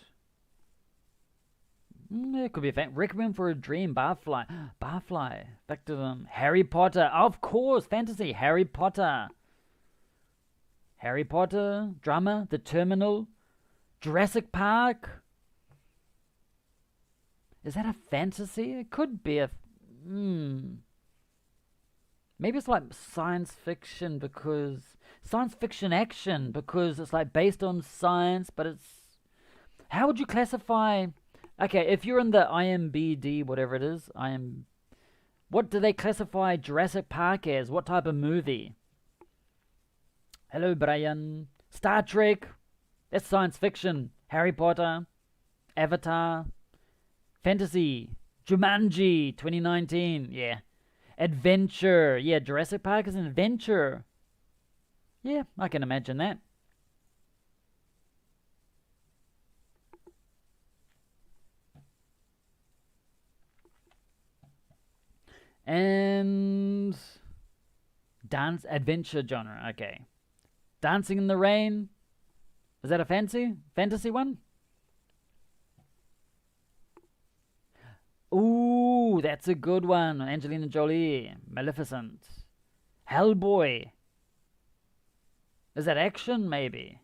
It could be a Requiem for a Dream. Barfly. Back to them. Harry Potter. Of course, fantasy. Harry Potter. Drama, The Terminal, Jurassic Park. Is that a fantasy? It could be a... Maybe it's like science fiction action, because it's like based on science, but it's... How would you classify... Okay, if you're in the IMBD, whatever it is, what do they classify Jurassic Park as? What type of movie? Hello, Brian. Star Trek. That's science fiction. Harry Potter. Avatar. Fantasy. Jumanji 2019. Yeah. Adventure. Yeah, Jurassic Park is an adventure. Yeah, I can imagine that. And dance adventure genre. Okay. Dancing in the Rain. Is that a fantasy one? Ooh, that's a good one. Angelina Jolie. Maleficent. Hellboy. Is that action? Maybe.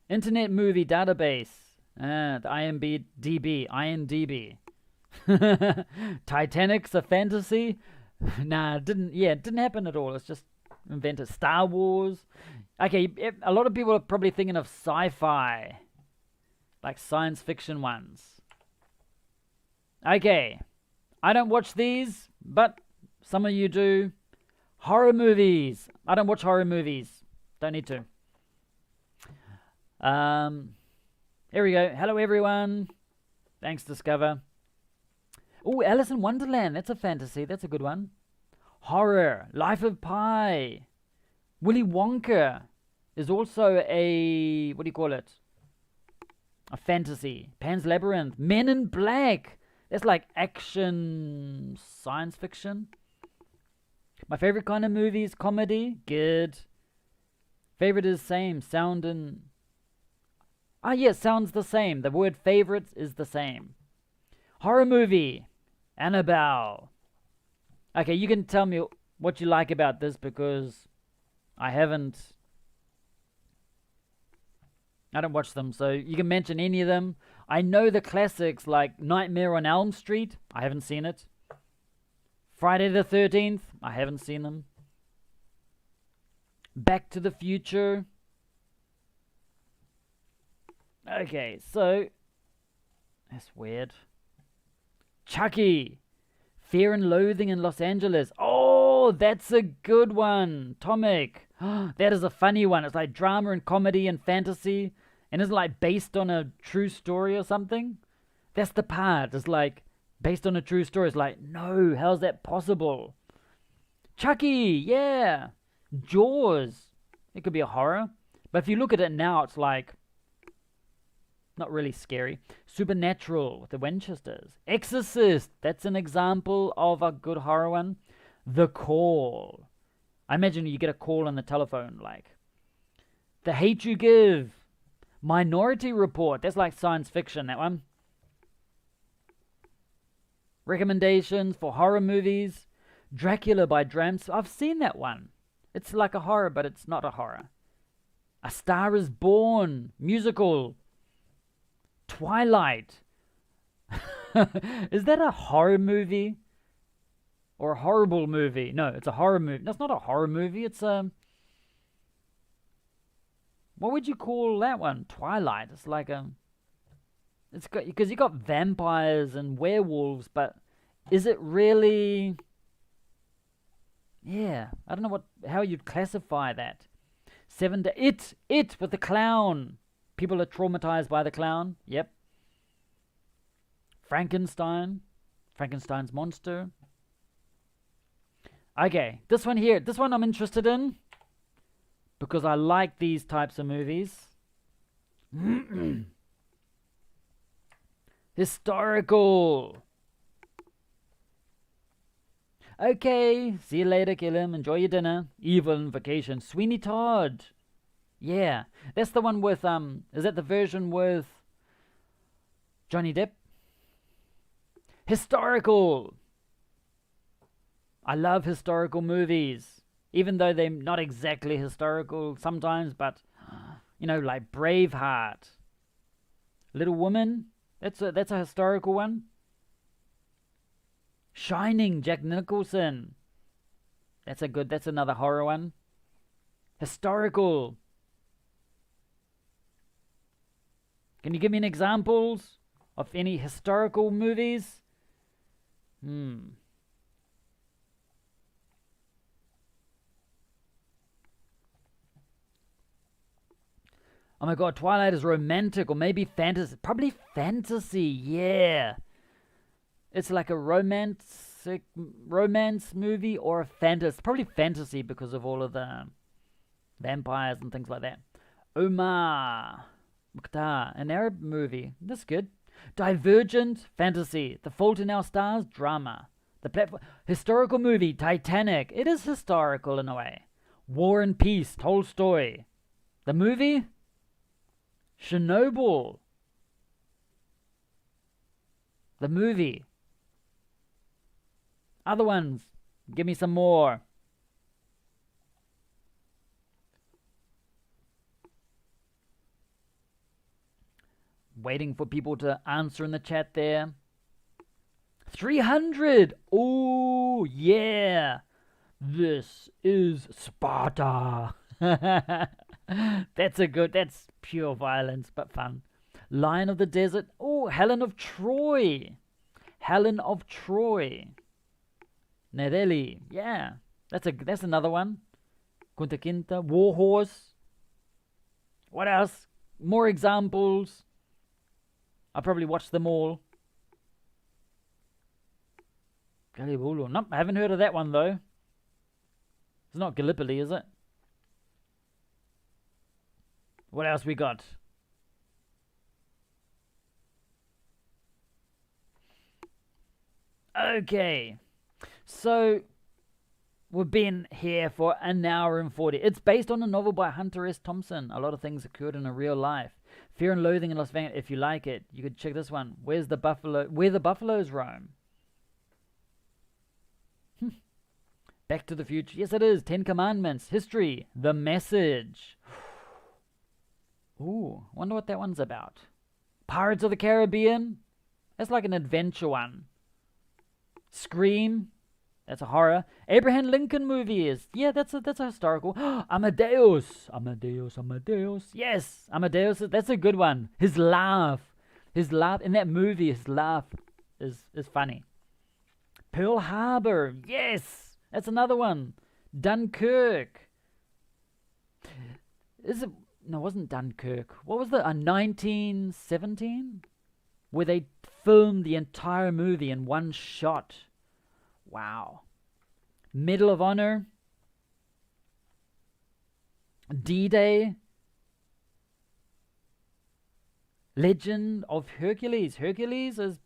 Internet Movie Database. The IMDb. Titanic's a fantasy? Nah, it didn't happen at all. It's just invented. Star Wars. Okay, a lot of people are probably thinking of sci-fi. Like science fiction ones. Okay. I don't watch these, but some of you do. Horror movies. I don't watch horror movies. Don't need to. Here we go. Hello, everyone. Thanks, Discover. Oh, Alice in Wonderland. That's a fantasy. That's a good one. Horror. Life of Pi. Willy Wonka is also a... What do you call it? A fantasy. Pan's Labyrinth. Men in Black. That's like action science fiction. My favorite kind of movie is comedy. Good. Favorite is same. Sound and... Ah, yes, sounds the same. The word favorites is the same. Horror movie. Annabelle. Okay, you can tell me what you like about this because I don't watch them, so you can mention any of them. I know the classics like Nightmare on Elm Street. I haven't seen it. Friday the 13th. I haven't seen them. Back to the Future. Okay, so that's weird. Chucky. Fear and Loathing in Los Angeles. Oh, that's a good one. Tomic. That is a funny one. It's like drama and comedy and fantasy. And it's like based on a true story or something. That's the part. It's like based on a true story. It's like, no, how's that possible? Chucky, yeah. Jaws. It could be a horror. But if you look at it now, it's like not really scary. Supernatural with the Winchesters. Exorcist. That's an example of a good horror one. The Call. I imagine you get a call on the telephone like The Hate You Give. Minority Report. That's like science fiction, that one. Recommendations for horror movies. Dracula by Drams. I've seen that one. It's like a horror, but it's not a horror. A Star is Born. Musical. Twilight. Is that a horror movie? Or a horrible movie? No, it's a horror movie. That's not a horror movie. It's a... What would you call that one? Twilight. It's like a... It's got... Because you got vampires and werewolves, but is it really... Yeah, I don't know how you'd classify that. It with the clown. People are traumatized by the clown. Yep. Frankenstein. Frankenstein's monster. Okay, this one here. This one I'm interested in. Because I like these types of movies. Historical. Okay, see you later, kill him. Enjoy your dinner. Evil Invocation. Sweeney Todd. Yeah, that's the one with, is that the version with Johnny Depp? Historical. I love historical movies, even though they're not exactly historical sometimes, but, you know, like Braveheart. Little Woman, that's a historical one. Shining, Jack Nicholson. That's another horror one. Historical. Can you give me an examples of any historical movies? Oh my god, Twilight is romantic or maybe fantasy. Probably fantasy, yeah. It's like a romance movie or a fantasy. Probably fantasy because of all of the vampires and things like that. Omar Mukhtar, an Arab movie. That's good. Divergent, fantasy. The Fault in Our Stars, drama. The platform. Historical movie, Titanic. It is historical in a way. War and Peace, Tolstoy. The movie, Chernobyl. The movie. Other ones. Give me some more. Waiting for people to answer in the chat there. 300. Oh, yeah. This is Sparta. That's pure violence, but fun. Lion of the Desert. Oh, Helen of Troy. Helen of Troy. Nerelli. Yeah. That's another one. Kunta Kinte. War Horse. What else? More examples. I probably watched them all. Gallipoli. Nope, I haven't heard of that one though. It's not Gallipoli, is it? What else we got? Okay. So, we've been here for an hour and 40. It's based on a novel by Hunter S. Thompson. A lot of things occurred in a real life. Fear and Loathing in Las Vegas. If you like it, you could check this one. Where the Buffaloes Roam. Back to the Future. Yes, it is. 10 Commandments. History. The Message. Ooh, wonder what that one's about. Pirates of the Caribbean. That's like an adventure one. Scream. That's a horror. Abraham Lincoln movie is. Yeah, that's a historical. Amadeus. Yes, Amadeus. That's a good one. His laugh in that movie. His laugh is funny. Pearl Harbor. Yes. That's another one. Dunkirk. Is it? No, it wasn't Dunkirk. What was the 1917? Where they filmed the entire movie in one shot. Wow. Medal of Honor. D-Day. Legend of Hercules. Hercules is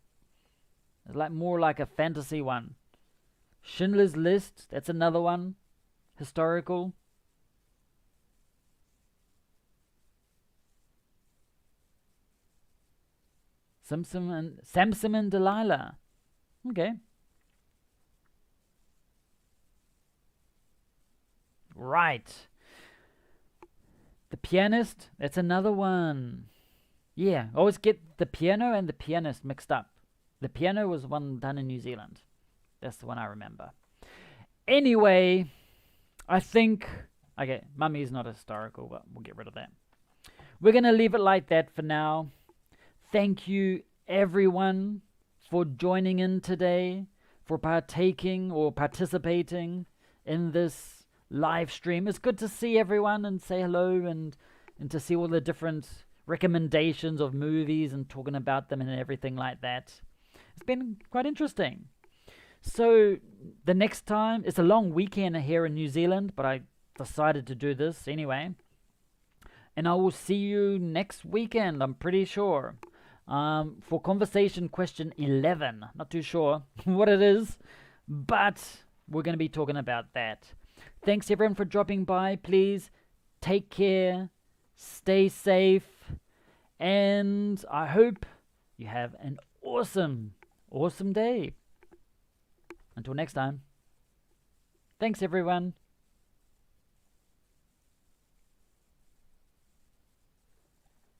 like more like a fantasy one. Schindler's List, that's another one. Historical. Samson and Delilah. Okay. Right. The Pianist, that's another one. Yeah, I always get the piano and the pianist mixed up. The piano was one done in New Zealand. That's the one I remember. Anyway, I think... Okay, Mummy's not historical, but we'll get rid of that. We're going to leave it like that for now. Thank you, everyone, for joining in today, for partaking or participating in this live stream. It's good to see everyone and say hello and to see all the different recommendations of movies and talking about them and everything like that. It's been quite interesting. So the next time, it's a long weekend here in New Zealand, but I decided to do this anyway. And I will see you next weekend, I'm pretty sure. For conversation question 11. Not too sure what it is, but we're going to be talking about that. Thanks everyone for dropping by. Please take care, stay safe, and I hope you have an awesome day. Until next time. Thanks everyone.